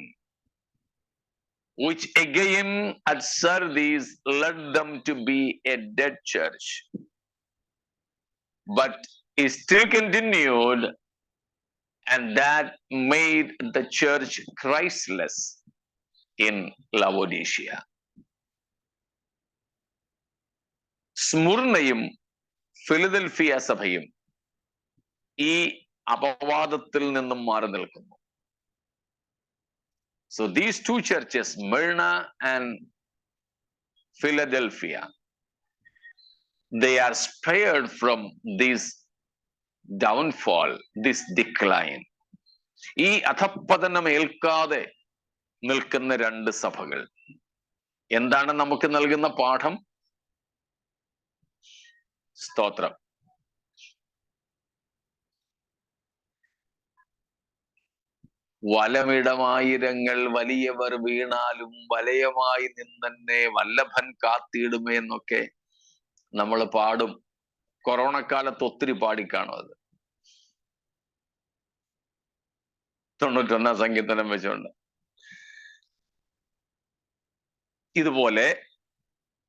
which again at Sardis led them to be a dead church. But it still continued, and that made the church Christless in Laodicea. സ്മുർണയും Philadelphia സഭയും ഈ അപവാദത്തിൽ നിന്നും മാറി നിൽക്കുന്നു. So these 2 churches, Smyrna and Philadelphia, they are spared from this downfall, this decline. ഈ അധപ്പതനം ഏൽക്കാതെ നിൽക്കുന്ന 2 സഭകൾ. എന്താണ് നമുക്ക് നൽകുന്ന പാഠം? സ്തോത്രം. വലമിടമായിരങ്ങൾ വലിയവർ വീണാലും വലയമായി നിന്നെ വല്ലഭൻ കാത്തിടുമേ എന്നൊക്കെ നമ്മൾ പാടും. കൊറോണക്കാലത്ത് ഒത്തിരി പാടിക്കാണും അത്. 91 സങ്കീർത്തനം വെച്ചുകൊണ്ട്. ഇതുപോലെ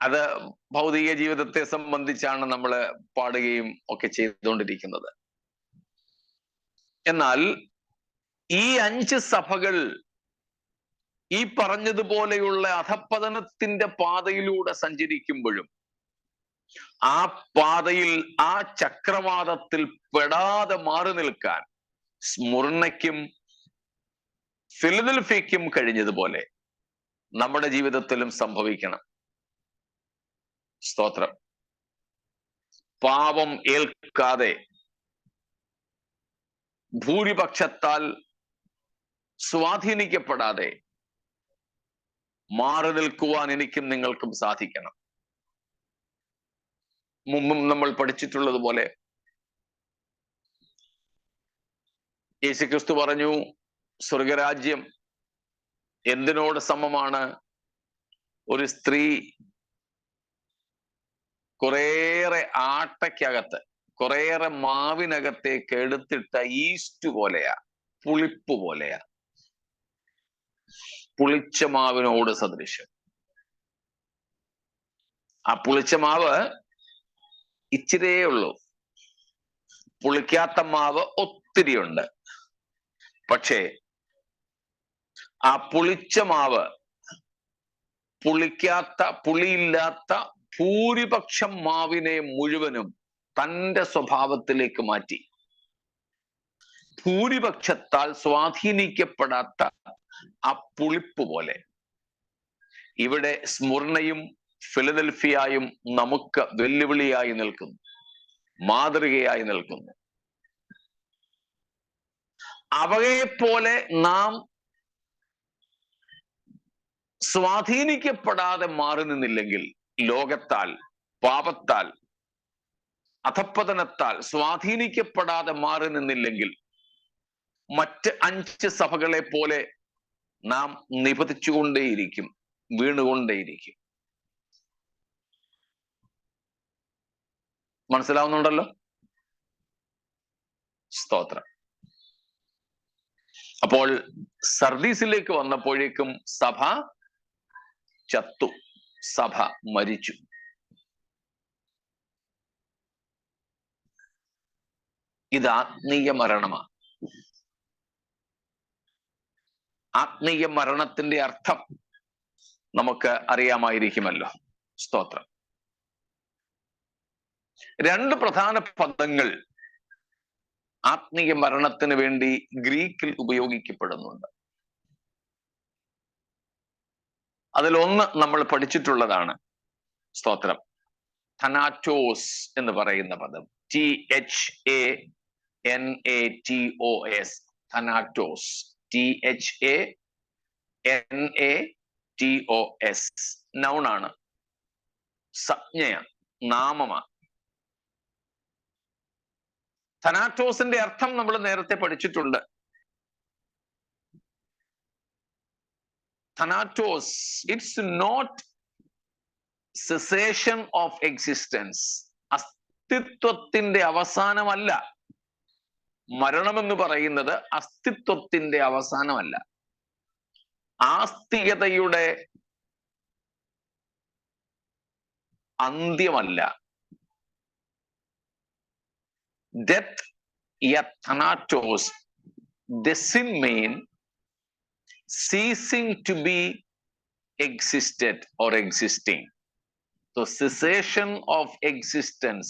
അത് ഭൗതിക ജീവിതത്തെ സംബന്ധിച്ചാണ് നമ്മൾ പാടുകയും ഒക്കെ ചെയ്തുകൊണ്ടിരിക്കുന്നത്. എന്നാൽ ഈ 5 സഭകൾ ഈ പറഞ്ഞതുപോലെയുള്ള അധപ്പതനത്തിന്റെ പാതയിലൂടെ സഞ്ചരിക്കുമ്പോഴും ആ പാതയിൽ, ആ ചക്രവാതത്തിൽ പെടാതെ മാറി നിൽക്കാൻ സ്മുർണയ്ക്കും ഫിലദൽഫിയയ്ക്കും കഴിഞ്ഞതുപോലെ നമ്മുടെ ജീവിതത്തിലും സംഭവിക്കണം. സ്തോത്രം. പാപം ഏൽക്കാതെ ഭൂരിപക്ഷത്താൽ സ്വാധീനിക്കപ്പെടാതെ മാറി നിൽക്കുവാൻ എനിക്കും നിങ്ങൾക്കും സാധിക്കണം. മുമ്പും നമ്മൾ പഠിച്ചിട്ടുള്ളതുപോലെ യേശുക്രിസ്തു പറഞ്ഞു, സ്വർഗരാജ്യം എന്തിനോട് സമമാണ്? ഒരു സ്ത്രീ കുറേയേറെ ആട്ടയ്ക്കകത്ത്, കുറേയേറെ മാവിനകത്തേക്ക് എടുത്തിട്ട ഈസ്റ്റ് പോലെയാ, പുളിപ്പ് പോലെയാ. പുളിച്ച മാവിനോട് സദൃശം. ആ പുളിച്ച മാവ് ഇച്ചിരിയേ ഉള്ളൂ, പുളിക്കാത്ത മാവ് ഒത്തിരിയുണ്ട്. പക്ഷേ ആ പുളിച്ച മാവ് പുളിയില്ലാത്ത ഭൂരിപക്ഷം മാവിനെ മുഴുവനും തന്റെ സ്വഭാവത്തിലേക്ക് മാറ്റി. ഭൂരിപക്ഷത്താൽ സ്വാധീനിക്കപ്പെടാത്ത ആ പുളിപ്പ് പോലെ ഇവിടെ സ്മുർണയും ഫിലദൽഫിയായും നമുക്ക് വെല്ലുവിളിയായി നിൽക്കുന്നു, മാതൃകയായി നിൽക്കുന്നു. അവയെ പോലെ നാം സ്വാധീനിക്കപ്പെടാതെ മാറി നിന്നില്ലെങ്കിൽ, ലോകത്താൽ, പാപത്താൽ, അധപ്പതനത്താൽ സ്വാധീനിക്കപ്പെടാതെ മാറി നിന്നില്ലെങ്കിൽ, മറ്റ് 5 സഭകളെ പോലെ നാം നിപതിച്ചുകൊണ്ടേയിരിക്കും, വീണുകൊണ്ടേയിരിക്കും. മനസ്സിലാവുന്നുണ്ടല്ലോ? സ്തോത്രം. അപ്പോൾ സർദീസിലേക്ക് വന്നപ്പോഴേക്കും സഭ ചത്തു, സഭ മരിച്ചു. ഇത് ആത്മീയ മരണമാണ്. ആത്മീയ മരണത്തിന്റെ അർത്ഥം നമുക്ക് അറിയാമായിരിക്കുമല്ലോ. സ്തോത്രം. 2 പ്രധാന പദങ്ങൾ ആത്മീയ മരണത്തിന് വേണ്ടി ഗ്രീക്കിൽ ഉപയോഗിക്കപ്പെടുന്നുണ്ട്. അതിലൊന്ന് നമ്മൾ പഠിച്ചിട്ടുള്ളതാണ്. സ്തോത്രം. thanatos എന്ന് പറയുന്ന പദം, THANATOS, thanatos, THANATOS, നൗണാണ്, സംജ്ഞയാണ്, നാമമാണ്. thanatos-ന്റെ അർത്ഥം നമ്മൾ നേരത്തെ പഠിച്ചിട്ടുണ്ട്. thanatos, it's not cessation of existence. അസ്തിത്വത്തിന്റെ അവസാനമല്ല. മരണമെന്ന് പറയുന്നത് അസ്തിത്വത്തിന്റെ അവസാനമല്ല, ആസ്തികതയുടെ അന്ത്യമല്ല. Death, thanatos, doesn't mean ceasing to be existed or existing. So cessation of existence,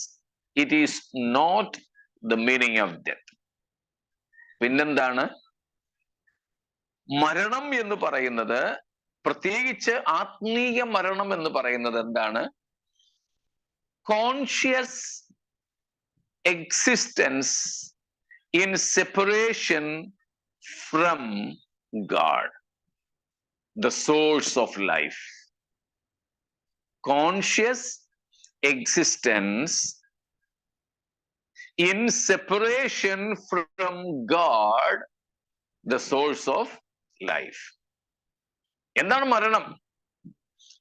it is not the meaning of death. പിന്നെന്താണ് മരണം എന്ന് പറയുന്നത്? പ്രത്യേകിച്ച് ആത്മീയ മരണം എന്ന് പറയുന്നത് എന്താണ്? Conscious existence in separation from God, the source of life. Conscious existence in separation from God, the source of life. എന്താണ് മരണം?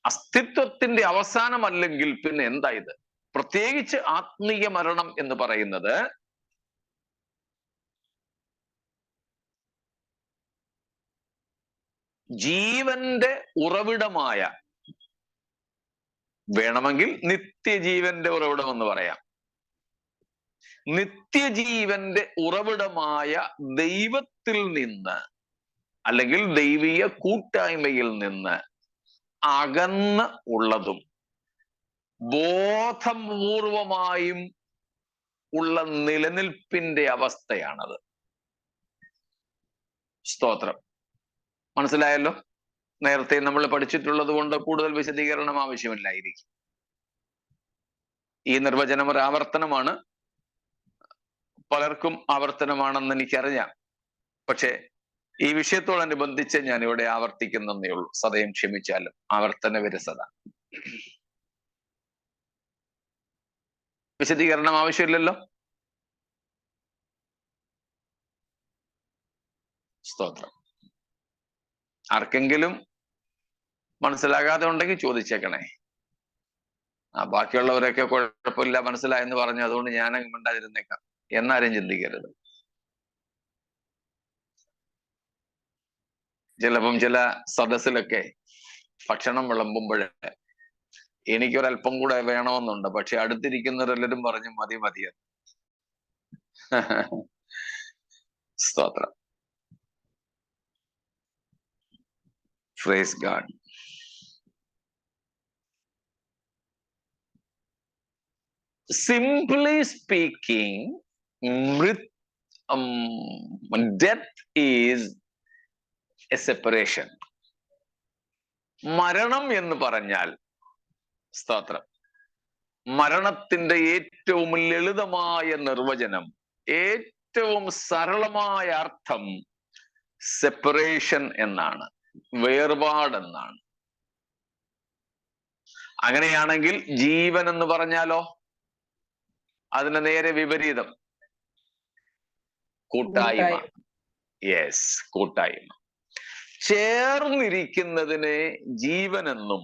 അസ്തിത്വത്തിന്റെ അവസാനമല്ലെങ്കിൽ പിന്നെ എന്താ ഇത്? പ്രത്യേകിച്ച് ആത്മീയ മരണം എന്ന് പറയുന്നത് ജീവന്റെ ഉറവിടമായ, വേണമെങ്കിൽ നിത്യജീവന്റെ ഉറവിടം എന്ന് പറയാം, നിത്യജീവന്റെ ഉറവിടമായ ദൈവത്തിൽ നിന്ന് അല്ലെങ്കിൽ ദൈവീയ കൂട്ടായ്മയിൽ നിന്ന് അകന്ന് ഉള്ളതും ബോധപൂർവമായും ഉള്ള നിലനിൽപ്പിന്റെ അവസ്ഥയാണത്. സ്തോത്രം. മനസ്സിലായല്ലോ? നേരത്തെ നമ്മൾ പഠിച്ചിട്ടുള്ളത് കൊണ്ട് കൂടുതൽ വിശദീകരണം ആവശ്യമില്ലായിരിക്കും. ഈ നിർവചനം ഒരു ആവർത്തനമാണ്, പലർക്കും ആവർത്തനമാണെന്ന് എനിക്കറിയാം. പക്ഷെ ഈ വിഷയത്തോടനുബന്ധിച്ച് ഞാൻ ഇവിടെ ആവർത്തിക്കുന്നതേ ഉള്ളൂ. സദയം ക്ഷമിച്ചാലും ആവർത്തന വിരസത. വിശദീകരണം ആവശ്യമില്ലല്ലോ. സ്തോത്രം. ആർക്കെങ്കിലും മനസ്സിലാകാതെ ഉണ്ടെങ്കിൽ ചോദിച്ചേക്കണേ. ബാക്കിയുള്ളവരൊക്കെ കുഴപ്പമില്ല, മനസ്സിലായെന്ന് പറഞ്ഞു, അതുകൊണ്ട് ഞാൻ അങ്ങ് മിണ്ടാതിരുന്നേക്കാം എന്നാരും ചിന്തിക്കരുത്. ചിലപ്പം ചില സദസ്സിലൊക്കെ ഭക്ഷണം വിളമ്പുമ്പോൾ എനിക്കൊരല്പം കൂടെ വേണമെന്നുണ്ട്, പക്ഷെ അടുത്തിരിക്കുന്നവരെല്ലാരും പറഞ്ഞു മതി മതിയത്. സ്തോത്രം. Praise God. Simply speaking, death is a separation. മരണം എന്ന് പറഞ്ഞാൽ, സ്തോത്രം, മരണത്തിന്റെ ഏറ്റവും ലളിതമായ നിർവചനം, ഏറ്റവും സരളമായ അർത്ഥം സെപ്പറേഷൻ എന്നാണ്, വേർപാടെന്നാണ്. അങ്ങനെയാണെങ്കിൽ ജീവൻ എന്ന് പറഞ്ഞാലോ അതിന് നേരെ വിപരീതം, കൂട്ടായ്മ. യെസ്, കൂട്ടായ്മ. ചേർന്നിരിക്കുന്നതിനെ ജീവനെന്നും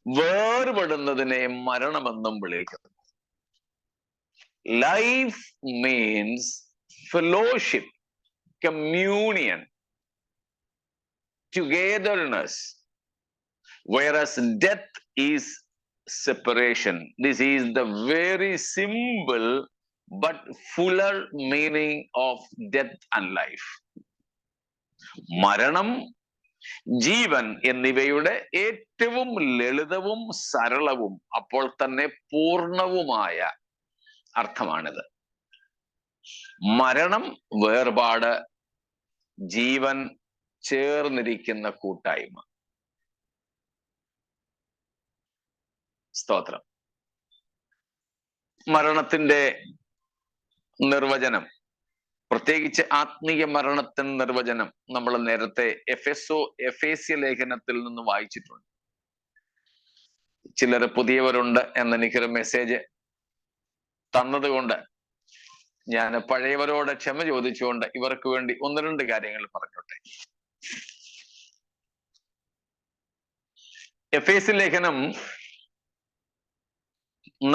വേർപെടുന്നതിനെ മരണമെന്നും വിളിക്കുന്നു. Life means fellowship, communion, togetherness, whereas death is separation. This is the very simple but fuller meaning of death and life. മരണം, ജീവൻ എന്നിവയുടെ ഏറ്റവും ലളിതവും സരളവും അപ്പോൾ തന്നെ പൂർണ്ണവുമായ അർത്ഥമാണിത്. മരണം വേർപാട്, ജീവൻ ചേർന്നിരിക്കുന്ന കൂട്ടായ്മ. സ്തോത്രം. മരണത്തിന്റെ നിർവചനം, പ്രത്യേകിച്ച് ആത്മീയ മരണത്തിന് നിർവചനം നമ്മൾ നേരത്തെ എഫേസ്യ ലേഖനത്തിൽ നിന്ന് വായിച്ചിട്ടുണ്ട്. ചിലർ പുതിയവരുണ്ട് എന്നെനിക്കൊരു മെസ്സേജ് തന്നതുകൊണ്ട് ഞാൻ പഴയവരോട് ക്ഷമ ചോദിച്ചുകൊണ്ട് ഇവർക്ക് വേണ്ടി ഒന്ന് രണ്ട് കാര്യങ്ങൾ പറഞ്ഞോട്ടെ. എഫേസ്യ ലേഖനം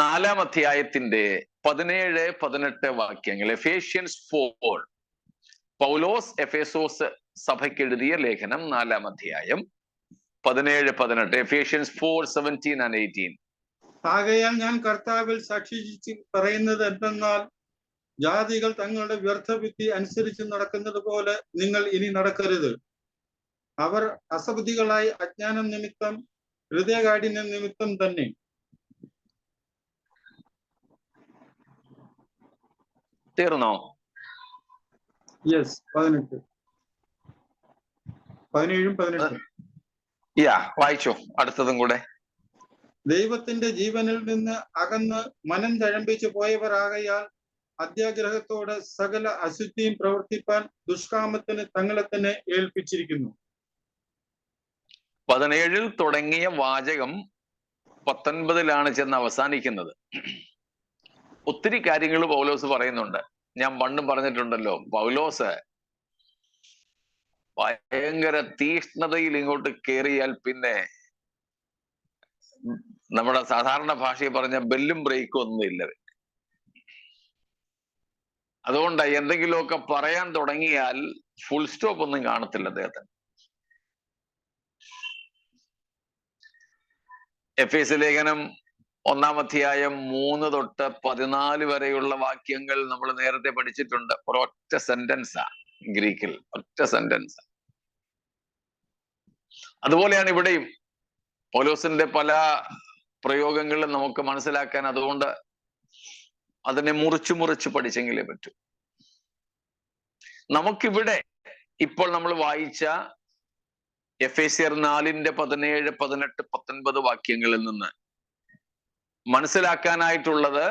4-ാം അധ്യായത്തിന്റെ 17-18 വാക്യങ്ങൾ. എഫേഷ്യൻസ് 4, പൗലോസ് എഫേസോസ് സഭയ്ക്ക് എഴുതിയ ലേഖനം 4-ാം അധ്യായം 17-18. Ephesians 4:17 and 18. ആകയാൽ ഞാൻ കർത്താവിൽ സാക്ഷി പറയുന്നത് എന്തെന്നാൽ, ജാതികൾ തങ്ങളുടെ വ്യർത്ഥബുദ്ധി അനുസരിച്ച് നടക്കുന്നത് പോലെ നിങ്ങൾ ഇനി നടക്കരുത്. അവർ അസബുദ്ധികളായി അജ്ഞാനം നിമിത്തം, ഹൃദയകാഠിന്യം നിമിത്തം തന്നെ. തീർന്നോ? യെസ്, 18, 17, 18. വായിച്ചോ അടുത്തതും കൂടെ. ദൈവത്തിന്റെ ജീവനിൽ നിന്ന് അകന്ന് മനം തഴമ്പിച്ചു പോയവരാകയാൽ അത്യാഗ്രഹത്തോടെ സകല അശുദ്ധിയും പ്രവർത്തിപ്പാൻ ദുഷ്കാമത്തിന് തങ്ങളെ തന്നെ ഏൽപ്പിച്ചിരിക്കുന്നു. 17 തുടങ്ങിയ വാചകം 19 ചെന്ന് അവസാനിക്കുന്നത്. ഒത്തിരി കാര്യങ്ങൾ പൗലോസ് പറയുന്നുണ്ട്. ഞാൻ പണ്ടും പറഞ്ഞിട്ടുണ്ടല്ലോ, പൗലോസ് ഭയങ്കര തീഷ്ണതയിൽ ഇങ്ങോട്ട് കയറിയാൽ പിന്നെ നമ്മുടെ സാധാരണ ഭാഷയിൽ പറഞ്ഞ ബെല്ലും ബ്രേക്കും ഒന്നും ഇല്ല. അതുകൊണ്ട് എന്തെങ്കിലുമൊക്കെ പറയാൻ തുടങ്ങിയാൽ ഫുൾ സ്റ്റോപ്പ് ഒന്നും കാണത്തില്ല അദ്ദേഹത്തിന്. എഫേസ്യ ലേഖനം 1-ാം അധ്യായം 3 തൊട്ട് 14 വരെയുള്ള വാക്യങ്ങൾ നമ്മൾ നേരത്തെ പഠിച്ചിട്ടുണ്ട്. ഒരൊറ്റ സെന്റൻസാ, ഗ്രീക്കിൽ ഒറ്റ സെന്റൻസ്. അതുപോലെയാണ് ഇവിടെയും പൗലോസിന്റെ പല പ്രയോഗങ്ങളും നമുക്ക് മനസ്സിലാക്കാൻ, അതുകൊണ്ട് അതിനെ മുറിച്ചു മുറിച്ച് പഠിച്ചെങ്കിലേ പറ്റൂ. നമുക്കിവിടെ ഇപ്പോൾ നമ്മൾ വായിച്ച എഫേസ്യർ 4:17, 18, 19 വാക്യങ്ങളിൽ നിന്ന് മനസ്സിലാക്കാനായിട്ടുള്ളത്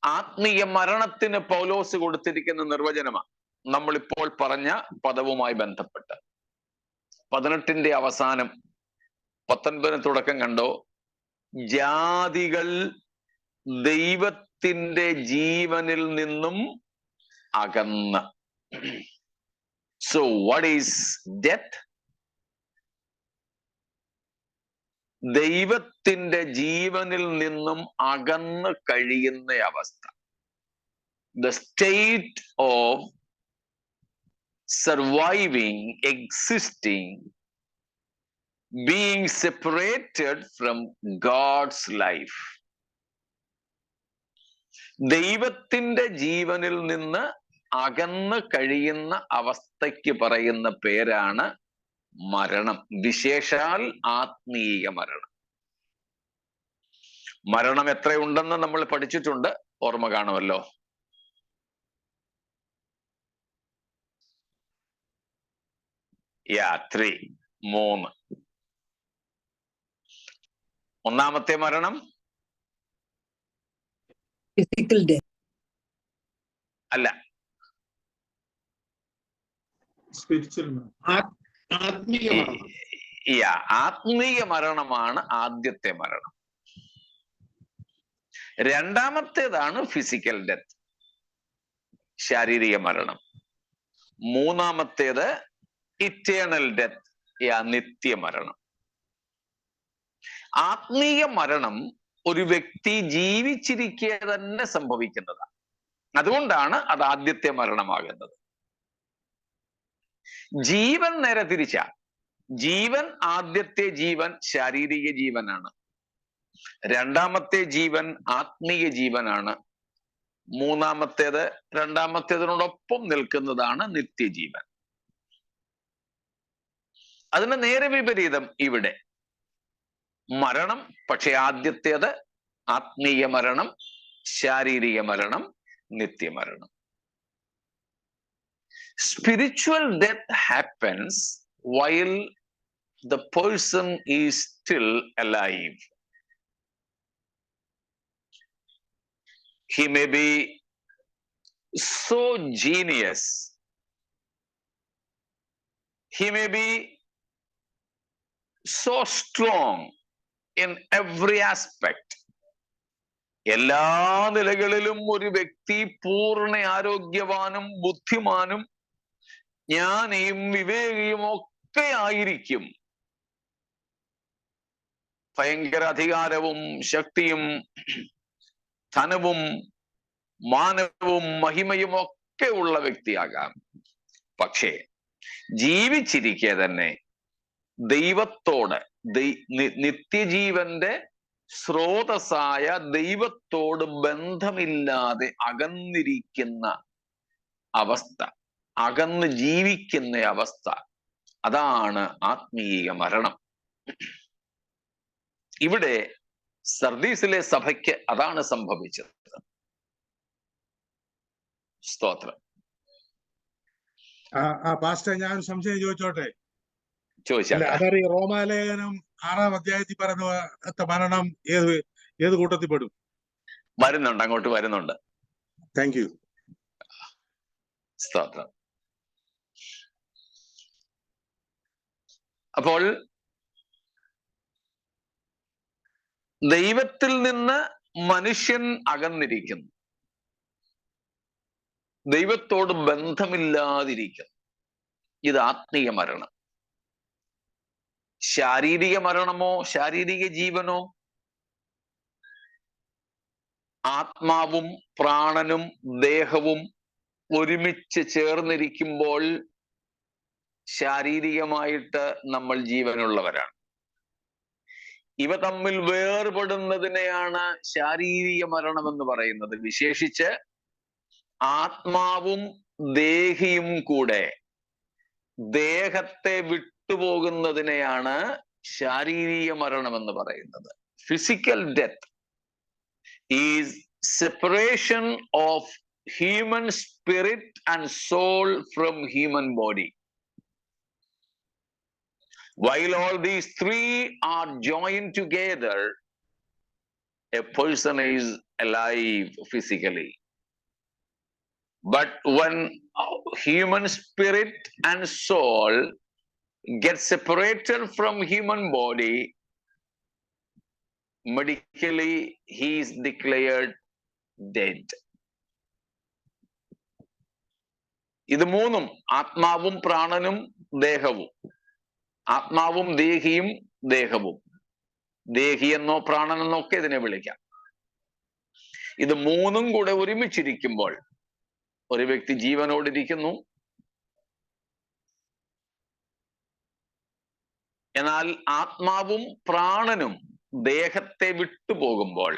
ആത്മീയ മരണത്തിന് പൗലോസ് കൊടുത്തിരിക്കുന്ന നിർവചനമാണ്. നമ്മളിപ്പോൾ പറഞ്ഞ പദവുമായി ബന്ധപ്പെട്ട് 18 അവസാനം 19 തുടക്കം കണ്ടോ, ജാതികൾ ദൈവത്തിന്റെ ജീവനിൽ നിന്നും അകന്ന്. So what is death? ദൈവത്തിന്റെ ജീവനിൽ നിന്നും അകന്ന് കഴിയുന്ന അവസ്ഥ. The state of surviving, existing, being separated from God's life. ദൈവത്തിന്റെ ജീവനിൽ നിന്ന് അകന്ന് കഴിയുന്ന അവസ്ഥയ്ക്ക് പറയുന്ന പേരാണ് മരണം, വിശേഷാൽ ആത്മീയ മരണം. മരണം എത്രയുണ്ടെന്ന് നമ്മൾ പഠിച്ചിട്ടുണ്ട്, ഓർമ്മ കാണുമല്ലോ. മൂന്ന്. ഒന്നാമത്തെ മരണം ഫിസിക്കൽ ഡെത്ത് അല്ല, സ്പിരിച്വൽ ആത്മീയ മരണം. ആത്മീയ മരണമാണ് ആദ്യത്തെ മരണം. രണ്ടാമത്തേതാണ് ഫിസിക്കൽ ഡെത്ത്, ശാരീരിക മരണം. മൂന്നാമത്തേത് ഇറ്റേണൽ ഡെത്ത്, നിത്യമരണം. ആത്മീയ മരണം ഒരു വ്യക്തി ജീവിച്ചിരിക്കെ തന്നെ സംഭവിക്കുന്നതാണ്. അതുകൊണ്ടാണ് അത് ആദ്യത്തെ മരണമാകുന്നത്. ജീവൻ നേരെ തിരിച്ച. ജീവൻ, ആദ്യത്തെ ജീവൻ ശാരീരിക ജീവനാണ്, രണ്ടാമത്തെ ജീവൻ ആത്മീയ ജീവനാണ്, മൂന്നാമത്തേത് രണ്ടാമത്തേതിനോടൊപ്പം നിൽക്കുന്നതാണ് നിത്യജീവൻ. അതിന് നേരെ വിപരീതം ഇവിടെ മരണം, പക്ഷെ ആദ്യത്തേത് ആത്മീയ മരണം, ശാരീരിക മരണം, നിത്യമരണം. Spiritual death happens while the person is still alive. He may be so genius. He may be so strong in every aspect. എല്ലാ നിലകളിലും ഒരു വ്യക്തി പൂർണ്ണ ആരോഗ്യവാനും ബുദ്ധിമാനും ജ്ഞാനിയും വിവേകിയും ഒക്കെ ആയിരിക്കും. ഭയങ്കര അധികാരവും ശക്തിയും ധനവും മാനവും മഹിമയും ഒക്കെ ഉള്ള വ്യക്തിയാകാം. പക്ഷേ ജീവിച്ചിരിക്കെ തന്നെ ദൈവത്തോട്, നിത്യജീവന്റെ സ്രോതസ്സായ ദൈവത്തോട് ബന്ധമില്ലാതെ അകന്നിരിക്കുന്ന അവസ്ഥ, അകന്ന് ജീവിക്കുന്ന അവസ്ഥ, അതാണ് ആത്മീയ മരണം. ഇവിടെ സർദീസിലെ സഭയ്ക്ക് അതാണ് സംഭവിച്ചത്. സ്തോത്രം. പാസ്റ്റർ, ഞാൻ സംശയം ചോദിച്ചോട്ടെ? ചോദിച്ചാൽ അതായത് റോമാലേഖനം 6-ാം അധ്യായത്തിൽ പറയുന്ന മരണം ഏത് കൂട്ടത്തിൽ പെടും? വരുന്നുണ്ട്, അങ്ങോട്ട് വരുന്നുണ്ട്. Thank you. സ്തോത്രം. അപ്പോൾ ദൈവത്തിൽ നിന്ന് മനുഷ്യൻ അകന്നിരിക്കുന്നു, ദൈവത്തോട് ബന്ധമില്ലാതിരിക്കുന്നു. ഇത് ആത്മീയ മരണം. ശാരീരിക മരണമോ ശാരീരിക ജീവനോ, ആത്മാവും പ്രാണനും ദേഹവും ഒരുമിച്ച് ചേർന്നിരിക്കുമ്പോൾ ശാരീരികമായിട്ട് നമ്മൾ ജീവനുള്ളവരാണ്. ഇവ തമ്മിൽ വേർപെടുന്നതിനെയാണ് ശാരീരിക മരണം എന്ന് പറയുന്നത്. വിശേഷിച്ച് ആത്മാവും ദേഹിയും കൂടെ ദേഹത്തെ വിട്ടുപോകുന്നതിനെയാണ് ശാരീരിക മരണം എന്ന് പറയുന്നത്. Physical death is separation of human spirit and soul from human body. While all these three are joined together, a person is alive physically. But when human spirit and soul get separated from human body, medically he is declared dead. ഇത് മൂന്നും, ആത്മാവും പ്രാണനും ദേഹവും, ആത്മാവും ദേഹിയും ദേഹവും, ദേഹിയെന്നോ പ്രാണനെന്നോ ഒക്കെ ഇതിനെ വിളിക്കാം. ഇത് മൂന്നും കൂടെ ഒരുമിച്ചിരിക്കുമ്പോൾ ഒരു വ്യക്തി ജീവനോടിരിക്കുന്നു, എന്നാൽ ആത്മാവും പ്രാണനും ദേഹത്തെ വിട്ടുപോകുമ്പോൾ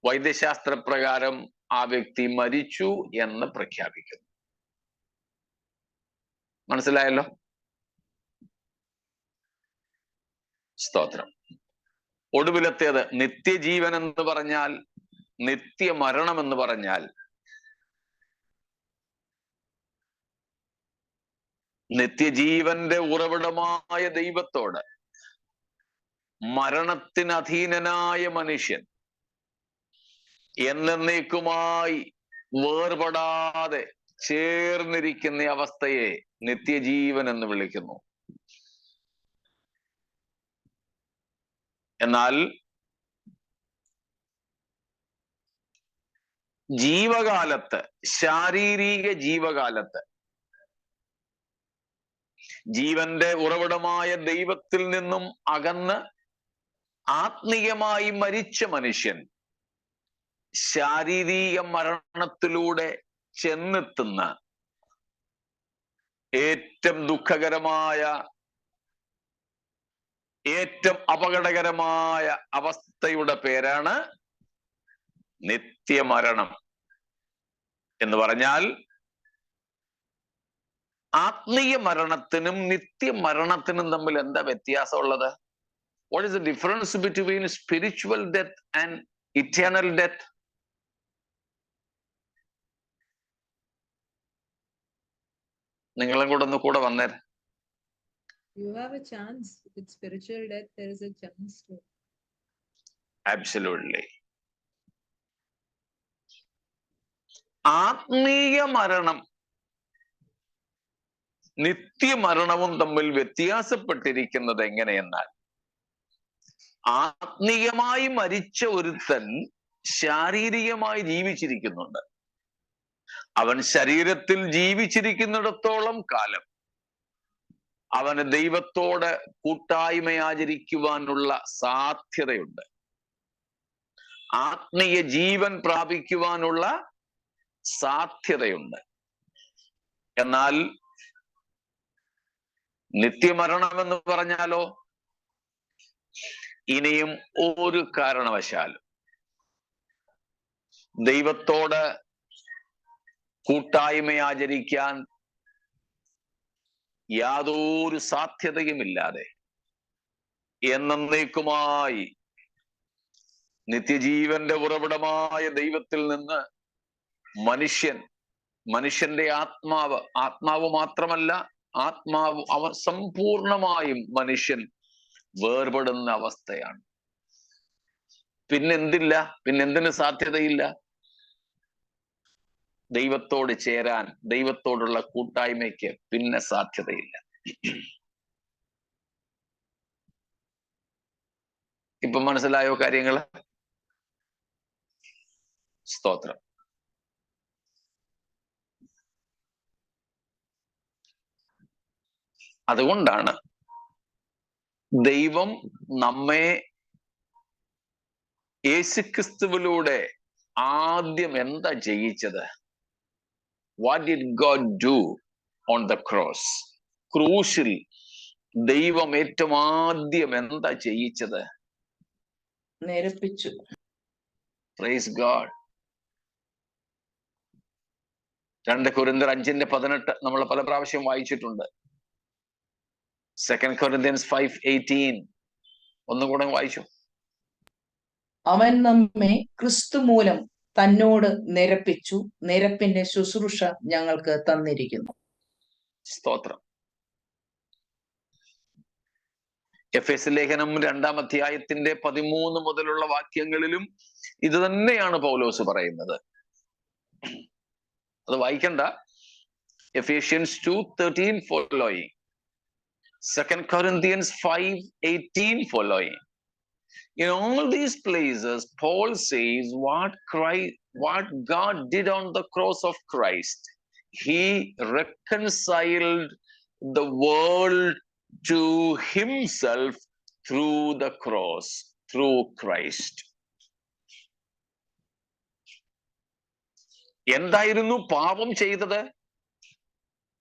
വൈദ്യശാസ്ത്രപ്രകാരം ആ വ്യക്തി മരിച്ചു എന്ന് പ്രഖ്യാപിക്കുന്നു. മനസ്സിലായല്ലോ? സ്തോത്രം. ഒടുവിലത്തേത് നിത്യജീവൻ എന്ന് പറഞ്ഞാൽ, നിത്യമരണം എന്ന് പറഞ്ഞാൽ, നിത്യജീവന്റെ ഉറവിടമായ ദൈവത്തോട് മരണത്തിന് അധീനനായ മനുഷ്യൻ എന്നേക്കുമായി വേർപെടാതെ ചേർന്നിരിക്കുന്ന അവസ്ഥയെ നിത്യജീവൻ എന്ന് വിളിക്കുന്നു. എന്നാൽ ജീവകാലത്ത്, ശാരീരിക ജീവകാലത്ത് ജീവന്റെ ഉറവിടമായ ദൈവത്തിൽ നിന്നും അകന്ന് ആത്മീയമായി മരിച്ച മനുഷ്യൻ ശാരീരിക മരണത്തിലൂടെ ചെന്നെത്തുന്ന ഏറ്റവും ദുഃഖകരമായ, ഏറ്റവും അപകടകരമായ അവസ്ഥയുടെ പേരാണ് നിത്യമരണം. എന്ന് പറഞ്ഞാൽ ആത്മീയ മരണത്തിനും നിത്യമരണത്തിനും തമ്മിൽ എന്താ വ്യത്യാസമുള്ളത്? What is the difference between spiritual death and eternal death? നിങ്ങളും കൂടെ ഒന്ന് കൂടെ വന്നേരം. You have a chance. With spiritual death, there is a chance to. Absolutely. ആത്മീയ മരണം നിത്യമരണവും തമ്മിൽ വ്യത്യാസപ്പെട്ടിരിക്കുന്നത് എങ്ങനെയെന്നാൽ, ആത്മീയമായി മരിച്ച ഒരുത്തൻ ശാരീരികമായി ജീവിച്ചിരിക്കുന്നുണ്ട്. അവൻ ശരീരത്തിൽ ജീവിച്ചിരിക്കുന്നിടത്തോളം കാലം അവന് ദൈവത്തോട് കൂട്ടായ്മ ആചരിക്കുവാനുള്ള സാധ്യതയുണ്ട്. ആത്മീയ ജീവൻ പ്രാപിക്കുവാനുള്ള സാധ്യതയുണ്ട്. എന്നാൽ നിത്യമരണം എന്ന് പറഞ്ഞാലോ, ഇനിയും ഒരു കാരണവശാലും ദൈവത്തോട് കൂട്ടായ്മ ആചരിക്കാൻ യാതൊരു സാധ്യതയുമില്ലാതെ എന്നേക്കുമായി നിത്യജീവന്റെ ഉറവിടമായ ദൈവത്തിൽ നിന്ന് മനുഷ്യന്റെ ആത്മാവ് മാത്രമല്ല, അവ സമ്പൂർണമായും മനുഷ്യൻ വേർപെടുന്ന അവസ്ഥയാണ്. പിന്നെന്തിന് സാധ്യതയില്ല? ദൈവത്തോട് ചേരാൻ, ദൈവത്തോടുള്ള കൂട്ടായ്മയ്ക്ക് പിന്നെ സാധ്യതയില്ല. ഇപ്പൊ മനസ്സിലായോ കാര്യങ്ങള്? സ്തോത്രം. അതുകൊണ്ടാണ് ദൈവം നമ്മെ യേശുക്രിസ്തുവിലൂടെ ആദ്യം എന്താ ജയിച്ചത്? What did God do on the cross? ക്രൂശിൽ ദൈവം ഏറ്റവും ആദ്യം എന്താ ജയിച്ചത്? നിരപ്പിച്ചു. Praise God. 2 കൊരിന്ത്യർ 5:18 നമ്മൾ പല പ്രാവശ്യം വായിച്ചിട്ടുണ്ട്. 2 Corinthians 5:18 ഒന്നും കൂടെ വായിച്ചു. അവൻ നമ്മെ ക്രിസ്തു മൂലം തന്നോട് നിരപ്പിച്ചു, നിരപ്പിന്റെ ശുശ്രൂഷ ഞങ്ങൾക്ക് തന്നിരിക്കുന്നു. സ്തോത്രം. എഫേസ്യ ലേഖനം 2-ാം അധ്യായത്തിന്റെ 13 മുതലുള്ള വാക്യങ്ങളിലും ഇത് തന്നെയാണ് പൗലോസ് പറയുന്നത്. അത് വായിക്കണ്ട. Ephesians 2:13 following, 2 Corinthians 5:18 following. In all these places, Paul says what God did on the cross of Christ. He reconciled the world to himself through the cross, through Christ. എന്തായിരുന്നു പാപം ചെയ്തത്?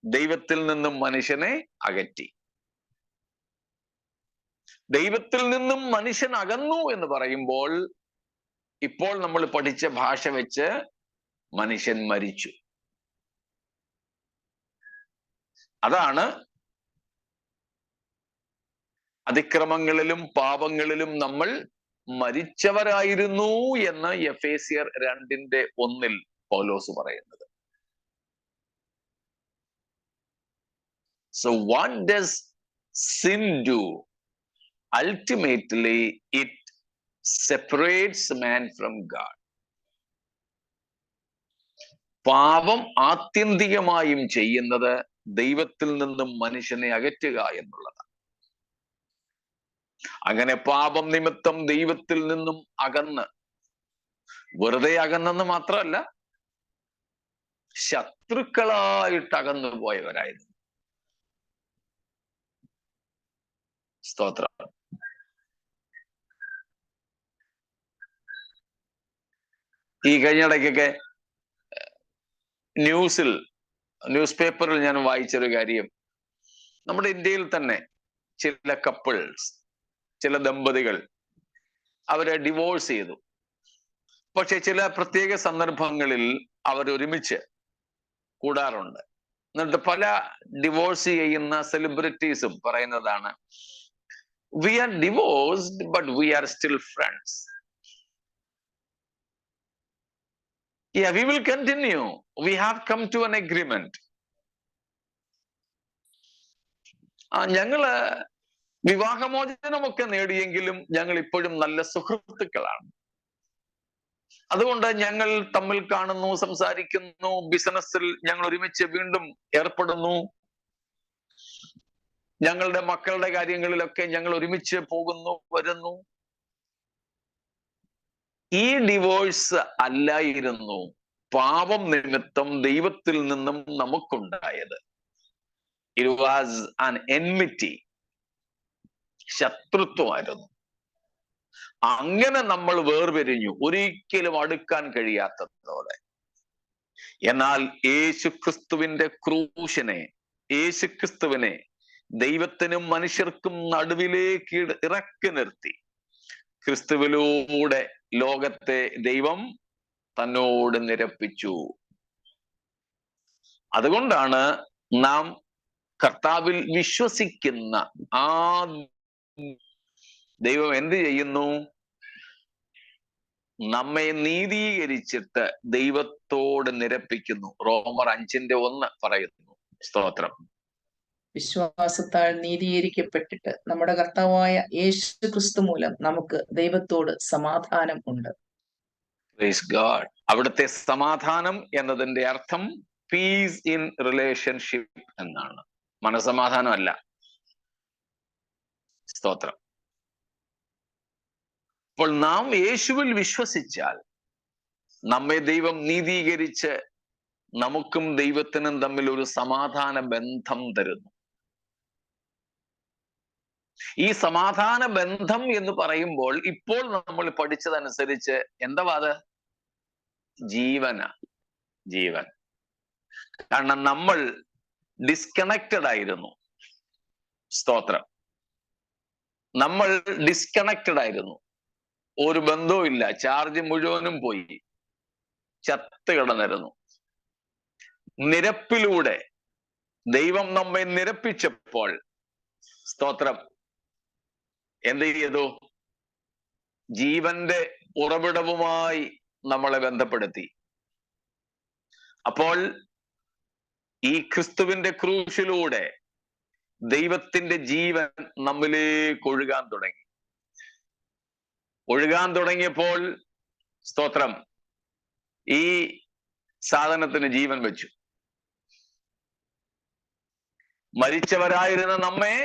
ദൈവത്തിൽ നിന്നും മനുഷ്യനെ അകറ്റി. ദൈവത്തിൽ നിന്നും മനുഷ്യൻ അകന്നു എന്ന് പറയുമ്പോൾ ഇപ്പോൾ നമ്മൾ പഠിച്ച ഭാഷ വെച്ച് മനുഷ്യൻ മരിച്ചു. അതാണ് അതിക്രമങ്ങളിലും പാപങ്ങളിലും നമ്മൾ മരിച്ചവരായിരുന്നു എന്ന് എഫേസ്യർ 2:1 പൗലോസ് പറയുന്നത്. So what does sin do? Ultimately, it separates man from God. പാപം ആത്യന്തികമായും ചെയ്യുന്നത് ദൈവത്തിൽ നിന്നും മനുഷ്യനെ അകറ്റുക എന്നുള്ളതാണ്. അങ്ങനെ പാപം നിമിത്തം ദൈവത്തിൽ നിന്നും അകന്ന്, വെറുതെ അകന്നെന്ന് മാത്രമല്ല, ശത്രുക്കളായിട്ട് അകന്നു പോയവരായിരുന്നു. സ്തോത്രം. ഈ കഴിഞ്ഞിടയ്ക്കൊക്കെ ന്യൂസ് പേപ്പറിൽ ഞാൻ വായിച്ചൊരു കാര്യം, നമ്മുടെ ഇന്ത്യയിൽ തന്നെ ചില കപ്പിൾസ്, ചില ദമ്പതികൾ അവരെ ഡിവോഴ്സ് ചെയ്തു. പക്ഷെ ചില പ്രത്യേക സന്ദർഭങ്ങളിൽ അവർ ഒരുമിച്ച് കൂടാറുണ്ട്. എന്നിട്ട് പല ഡിവോഴ്സ് ചെയ്യുന്ന സെലിബ്രിറ്റീസും പറയുന്നതാണ്, we are divorced but we are still friends. Yeah, we will continue. We have come to an agreement. ഞങ്ങള് വിവാഹമോചനമൊക്കെ നേടിയെങ്കിലും ഞങ്ങൾ ഇപ്പോഴും നല്ല സുഹൃത്തുക്കളാണ്. അതുകൊണ്ട് ഞങ്ങൾ തമ്മിൽ കാണുന്നു, സംസാരിക്കുന്നു, ബിസിനസ്സിൽ ഞങ്ങൾ ഒരുമിച്ച് വീണ്ടും ഏർപ്പെടുന്നു, ഞങ്ങളുടെ മക്കളുടെ കാര്യങ്ങളിലൊക്കെ ഞങ്ങൾ ഒരുമിച്ച് പോകുന്നു, വരുന്നു. ഈ ഡിവോഴ്സ് അല്ലായിരുന്നു പാപം നിമിത്തം ദൈവത്തിൽ നിന്നും നമുക്കുണ്ടായത്. It was an enmity. ശത്രുത്വമായിരുന്നു. അങ്ങനെ നമ്മൾ വേർപിരിഞ്ഞു, ഒരിക്കലും അടുക്കാൻ കഴിയാത്തതോടെ. എന്നാൽ യേശുക്രിസ്തുവിന്റെ ക്രൂശിനെ, യേശുക്രിസ്തുവിനെ ദൈവത്തിനും മനുഷ്യർക്കും നടുവിലേക്ക് ഇറക്കി നിർത്തി ക്രിസ്തുവിലൂടെ ലോകത്തെ ദൈവം തന്നോട് നിരപ്പിച്ചു. അതുകൊണ്ടാണ് നാം കർത്താവിൽ വിശ്വസിക്കുന്ന ആ ദൈവം എന്ത് ചെയ്യുന്നു? നമ്മെ നീതീകരിച്ചിട്ട് ദൈവത്തോട് നിരപ്പിക്കുന്നു. റോമർ 5:1 പറയുന്നു. സ്തോത്രം. വിശ്വാസത്താൽ നീതീകരിക്കപ്പെട്ടിട്ട് നമ്മുടെ കർത്താവായ യേശു ക്രിസ്തു മൂലം നമുക്ക് ദൈവത്തോട് സമാധാനം ഉണ്ട്. Praise God. അവിടുത്തെ സമാധാനം എന്നതിന്റെ അർത്ഥം പീസ് ഇൻ റിലേഷൻഷിപ്പ് എന്നാണ്, മനസമാധാനമല്ല. സ്തോത്രം. അപ്പോൾ നാം യേശുവിൽ വിശ്വസിച്ചാൽ നമ്മെ ദൈവം നീതീകരിച്ച് നമുക്കും ദൈവത്തിനും തമ്മിൽ ഒരു സമാധാന ബന്ധം തരുന്നു. ഈ സമാധാന ബന്ധം എന്ന് പറയുമ്പോൾ ഇപ്പോൾ നമ്മൾ പഠിച്ചതനുസരിച്ച് എന്താ അത്? ജീവൻ. കാരണം നമ്മൾ ഡിസ്കണക്റ്റഡ് ആയിരുന്നു. സ്തോത്രം. നമ്മൾ ഡിസ്കണക്റ്റഡ് ആയിരുന്നു, ഒരു ബന്ധവും ഇല്ല, ചാർജ് മുഴുവനും പോയി, ചത്ത് കിടന്നിരുന്നു. നിരപ്പിലൂടെ ദൈവം നമ്മെ നിരപ്പിച്ചപ്പോൾ, സ്തോത്രം, എന്ത് ചെയ്തു? ജീവന്റെ ഉറവിടവുമായി നമ്മളെ ബന്ധപ്പെടുത്തി. അപ്പോൾ ഈ ക്രിസ്തുവിന്റെ ക്രൂശിലൂടെ ദൈവത്തിന്റെ ജീവൻ നമ്മിലേക്ക് ഒഴുകാൻ തുടങ്ങിയപ്പോൾ, സ്തോത്രം, ഈ സാധനത്തിന് ജീവൻ വെച്ചു. മരിച്ചവരായിരുന്ന നമ്മെ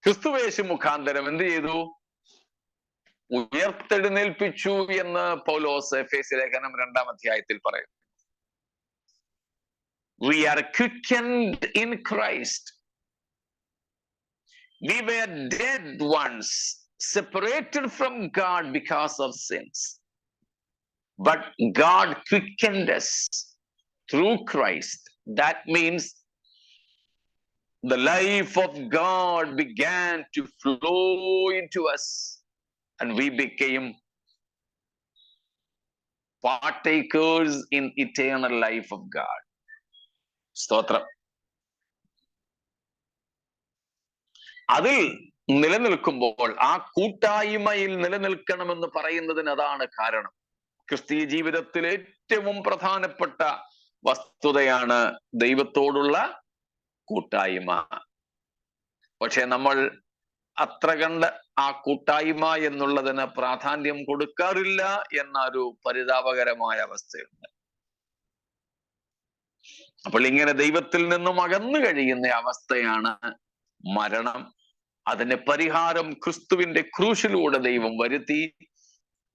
ക്രിസ്തുവേശു മുഖാന്തരം എന്ത് ചെയ്തു? ഉയർത്തെഴുന്നേൽപ്പിച്ചു എന്ന് പൗലോസ് എഫേസ്യ ലേഖനം 2-ാം അധ്യായത്തിൽ പറയുന്നു. We are quickened in Christ. We were dead once, separated from God because of sins. But God quickened us through Christ. That means the life of God began to flow into us, and we became partakers in eternal life of God. സ്തോത്രം. അതിൽ നിലനിൽക്കുമ്പോൾ, ആ കൂട്ടായ്മയിൽ നിലനിൽക്കണമെന്ന് പറയുന്നതിന് അതാണ് കാരണം. ക്രിസ്തീയ ജീവിതത്തിൽ ഏറ്റവും പ്രധാനപ്പെട്ട വസ്തുതയാണ് ദൈവത്തോടുള്ള കൂട്ടായ്മ. പക്ഷെ നമ്മൾ അത്ര കണ്ട് ആ കൂട്ടായ്മ എന്നുള്ളതിന് പ്രാധാന്യം കൊടുക്കാറില്ല എന്നൊരു പരിതാപകരമായ അവസ്ഥയുണ്ട്. അപ്പോൾ ഇങ്ങനെ ദൈവത്തിൽ നിന്നും അകന്നു കഴിയുന്ന അവസ്ഥയാണ് മരണം. അതിന്റെ പരിഹാരം ക്രിസ്തുവിന്റെ ക്രൂശിലൂടെ ദൈവം വരുത്തി.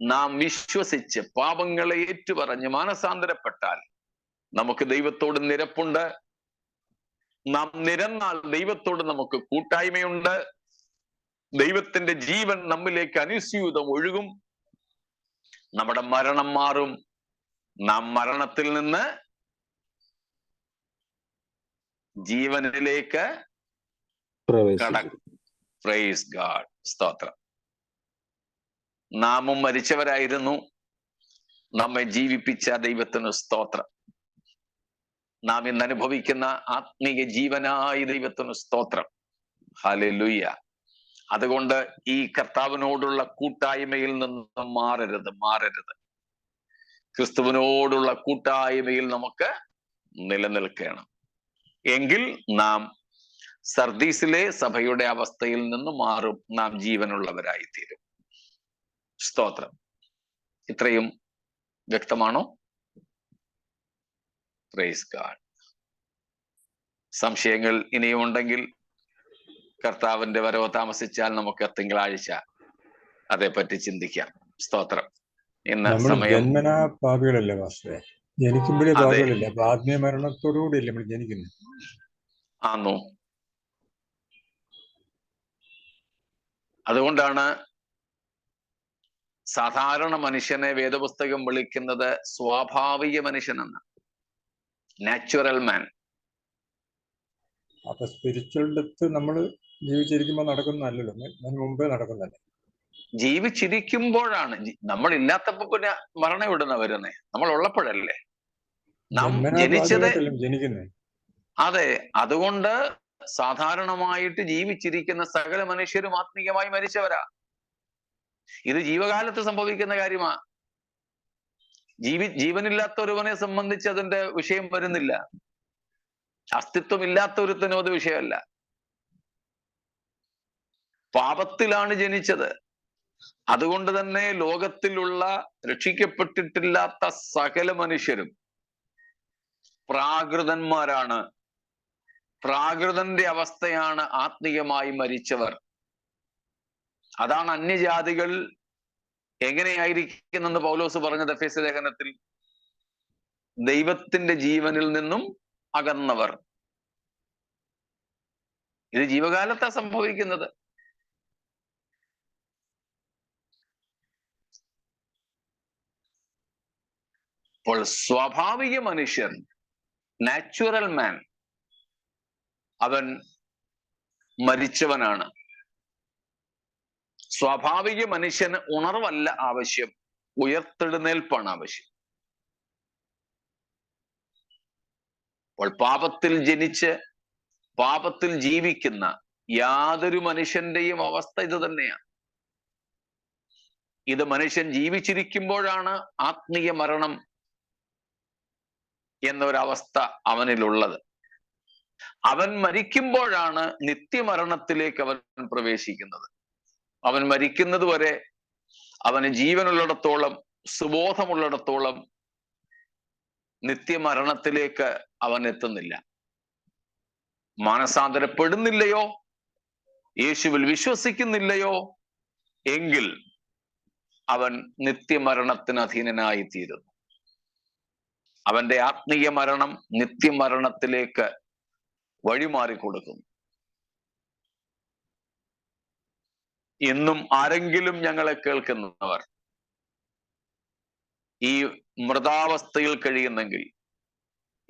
നാം വിശ്വസിച്ച് പാപങ്ങളെ ഏറ്റുപറഞ്ഞ് മാനസാന്തരപ്പെട്ടാൽ നമുക്ക് ദൈവത്തോട് നിരപ്പുണ്ട്. നാം നിരന്നാൽ ദൈവത്തോട് നമുക്ക് കൂട്ടായ്മയുണ്ട്. ദൈവത്തിന്റെ ജീവൻ നമ്മിലേക്ക് അനുസ്യൂതം ഒഴുകും. നമ്മുടെ മരണം മാറും. നാം മരണത്തിൽ നിന്ന് ജീവനിലേക്ക് കടക്കും. Praise God. സ്തോത്രം. നാമും മരിച്ചവരായിരുന്നു, നമ്മെ ജീവിപ്പിച്ച ദൈവത്തിന് സ്തോത്രം. നാം ഇന്ന് അനുഭവിക്കുന്ന ആത്മീയ ജീവനായ ദൈവത്തിന് സ്തോത്രം. ഹല്ലേലൂയ. അതുകൊണ്ട് ഈ കർത്താവിനോടുള്ള കൂട്ടായ്മയിൽ നിന്ന് മാറരുത്. ക്രിസ്തുവിനോടുള്ള കൂട്ടായ്മയിൽ നമുക്ക് നിലനിൽക്കണം. എങ്കിൽ നാം സർദീസിലെ സഭയുടെ അവസ്ഥയിൽ നിന്ന് മാറും. നാം ജീവനുള്ളവരായി തീരും. സ്തോത്രം. ഇത്രയും വ്യക്തമാണോ? Praise God. സംശയങ്ങൾ ഇനിയും ഉണ്ടെങ്കിൽ കർത്താവിന്റെ വരവ് താമസിച്ചാൽ നമുക്ക് തിങ്കളാഴ്ച അതേപ്പറ്റി ചിന്തിക്കാം. സ്തോത്രം. ഇന്ന് സമയം ജന്മനാ പാപികളല്ലേ മാസ്റ്ററെ? ജനിക്കുമ്പോഴേ പാപികളില്ല, ആത്മീയ മരണത്തോടുകൂടിയല്ലേ നമ്മൾ ജനിക്കുന്നത്? ആന്നു. അതുകൊണ്ടാണ് സാധാരണ മനുഷ്യനെ വേദപുസ്തകം വിളിക്കുന്നത് സ്വാഭാവിക മനുഷ്യനെന്ന്, നാച്ചുറൽ മാൻ. അപ്പൊ സ്പിരിച്വൽ ഡെത്ത് നമ്മൾ ജീവിച്ചിരിക്കുമ്പോൾ നടക്കുന്നതല്ലല്ലോ, അതിന് മുമ്പേ നടക്കുന്നതല്ലേ? ജീവിച്ചിരിക്കുമ്പോഴാണ്. നമ്മൾ ഇല്ലാത്തപ്പോ പിന്നെ മരണം ഇവിടുന്ന വരുന്നേ, നമ്മൾ ഉള്ളപ്പോഴല്ലേ നാം ജനിച്ചത്. ജനിക്കുന്നേ. അതെ. അതുകൊണ്ട് സാധാരണമായിട്ട് ജീവിച്ചിരിക്കുന്ന സകല മനുഷ്യരും ആത്മീയമായി മരിച്ചവരാ. ഇത് ജീവകാലത്ത് സംഭവിക്കുന്ന കാര്യമാ. ജീവനില്ലാത്ത ഒരുവനെ സംബന്ധിച്ച് അതിന്റെ വിഷയം വരുന്നില്ല. അസ്തിത്വം ഇല്ലാത്ത ഒരുത്തനും അത് വിഷയമല്ല. പാപത്തിലാണ് ജനിച്ചത്. അതുകൊണ്ട് തന്നെ ലോകത്തിലുള്ള രക്ഷിക്കപ്പെട്ടിട്ടില്ലാത്ത സകല മനുഷ്യരും പ്രാകൃതന്മാരാണ്. പ്രാകൃതന്റെ അവസ്ഥയാണ് ആത്മീയമായി മരിച്ചവർ. അതാണ് അന്യജാതികൾ എങ്ങനെയായിരിക്കുന്നെന്ന് പൗലോസ് പറഞ്ഞത് എഫേസ്യ ലേഖനത്തിൽ. ദൈവത്തിന്റെ ജീവനിൽ നിന്നും അകന്നവർ. ഇത് ജീവകാലത്താ സംഭവിക്കുന്നത്. അപ്പോൾ സ്വാഭാവിക മനുഷ്യൻ, നാച്ചുറൽ മാൻ, അവൻ മരിച്ചവനാണ്. സ്വാഭാവിക മനുഷ്യന് ഉണർവല്ല ആവശ്യം, ഉയർത്തെഴുന്നേൽപ്പാണ് ആവശ്യം. അപ്പോൾ പാപത്തിൽ ജനിച്ച് പാപത്തിൽ ജീവിക്കുന്ന യാതൊരു മനുഷ്യന്റെയും അവസ്ഥ ഇത് തന്നെയാണ്. ഇത് മനുഷ്യൻ ജീവിച്ചിരിക്കുമ്പോഴാണ് ആത്മീയ മരണം എന്നൊരവസ്ഥ അവനിലുള്ളത്. അവൻ മരിക്കുമ്പോഴാണ് നിത്യമരണത്തിലേക്ക് അവൻ പ്രവേശിക്കുന്നത്. അവൻ മരിക്കുന്നത് വരെ അവന് ജീവനുള്ളിടത്തോളം, സുബോധമുള്ളിടത്തോളം നിത്യമരണത്തിലേക്ക് അവൻ എത്തുന്നില്ല. മാനസാന്തരപ്പെടുന്നില്ലയോ, യേശുവിൽ വിശ്വസിക്കുന്നില്ലയോ എങ്കിൽ അവൻ നിത്യമരണത്തിന് അധീനനായി തീരുന്നു. അവന്റെ ആത്മീയ മരണം നിത്യമരണത്തിലേക്ക് വഴിമാറിക്കൊടുക്കുന്നു. എന്നും ആരെങ്കിലും ഞങ്ങളെ കേൾക്കുന്നവർ ഈ മൃതാവസ്ഥയിൽ കഴിയുന്നെങ്കിൽ,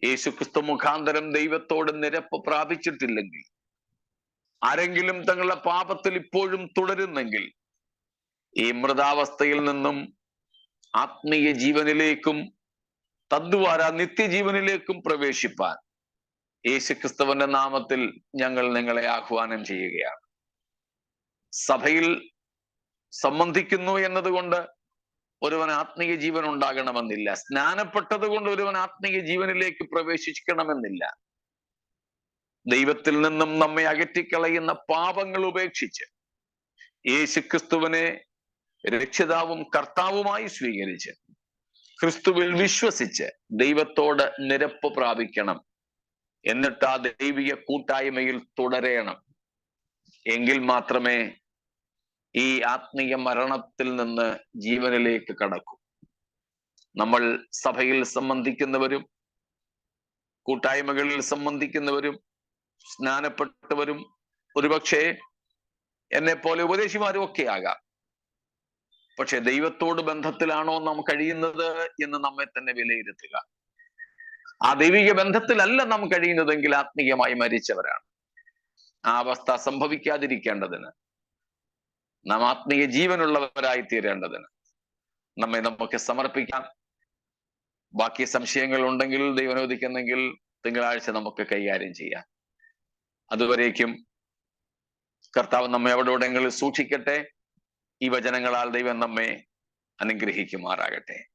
യേശുക്രിസ്തു മുഖാന്തരം ദൈവത്തോട് നിരപ്പ് പ്രാപിച്ചിട്ടില്ലെങ്കിൽ, ആരെങ്കിലും തങ്ങളുടെ പാപത്തിൽ ഇപ്പോഴും തുടരുന്നെങ്കിൽ ഈ മൃതാവസ്ഥയിൽ നിന്നും ആത്മീയ ജീവനിലേക്കും തദ്വാര നിത്യജീവനിലേക്കും പ്രവേശിപ്പാൻ യേശുക്രിസ്തുവിന്റെ നാമത്തിൽ ഞങ്ങൾ നിങ്ങളെ ആഹ്വാനം ചെയ്യുകയാണ്. സഭയിൽ സംബന്ധിക്കുന്നു എന്നതുകൊണ്ട് ഒരുവൻ ആത്മീയ ജീവൻ ഉണ്ടാകണമെന്നില്ല. സ്നാനപ്പെട്ടത് കൊണ്ട് ഒരുവൻ ആത്മീയ ജീവനിലേക്ക് പ്രവേശിക്കണമെന്നില്ല. ദൈവത്തിൽ നിന്നും നമ്മെ അകറ്റിക്കളയുന്ന പാപങ്ങൾ ഉപേക്ഷിച്ച് യേശുക്രിസ്തുവിനെ രക്ഷിതാവും കർത്താവുമായി സ്വീകരിച്ച് ക്രിസ്തുവിൽ വിശ്വസിച്ച് ദൈവത്തോട് നിരപ്പ് പ്രാപിക്കണം. എന്നിട്ട് ആ ദൈവിക കൂട്ടായ്മയിൽ തുടരണം. എങ്കിൽ മാത്രമേ ഈ ആത്മീയ മരണത്തിൽ നിന്ന് ജീവനിലേക്ക് കടക്കൂ. നമ്മൾ സഭയിൽ സംബന്ധിക്കുന്നവരും കൂട്ടായ്മകളിൽ സംബന്ധിക്കുന്നവരും സ്നാനപ്പെട്ടവരും ഒരുപക്ഷെ എന്നെ പോലെ ഉപദേശിമാരും ഒക്കെ ആകാം. പക്ഷെ ദൈവത്തോട് ബന്ധത്തിലാണോ നാം കഴിയുന്നത് എന്ന് നമ്മെ തന്നെ വിലയിരുത്തുക. ആ ദൈവിക ബന്ധത്തിലല്ല നാം കഴിയുന്നതെങ്കിൽ ആത്മീയമായി മരിച്ചവരാണ്. ആ അവസ്ഥ സംഭവിക്കാതിരിക്കേണ്ടതിന് നാം ആത്മീയ ജീവനുള്ളവരായി തീരേണ്ടതിന് നമ്മെ നമുക്ക് സമർപ്പിക്കാം. ബാക്കി സംശയങ്ങൾ ഉണ്ടെങ്കിൽ ദൈവം അനുവദിക്കുന്നെങ്കിൽ തിങ്കളാഴ്ച നമുക്ക് കൈകാര്യം ചെയ്യാം. അതുവരേക്കും കർത്താവ് നമ്മെ എവിടെയെങ്കിലും സൂക്ഷിക്കട്ടെ. ഈ വചനങ്ങളാൽ ദൈവം നമ്മെ അനുഗ്രഹിക്കുമാറാകട്ടെ.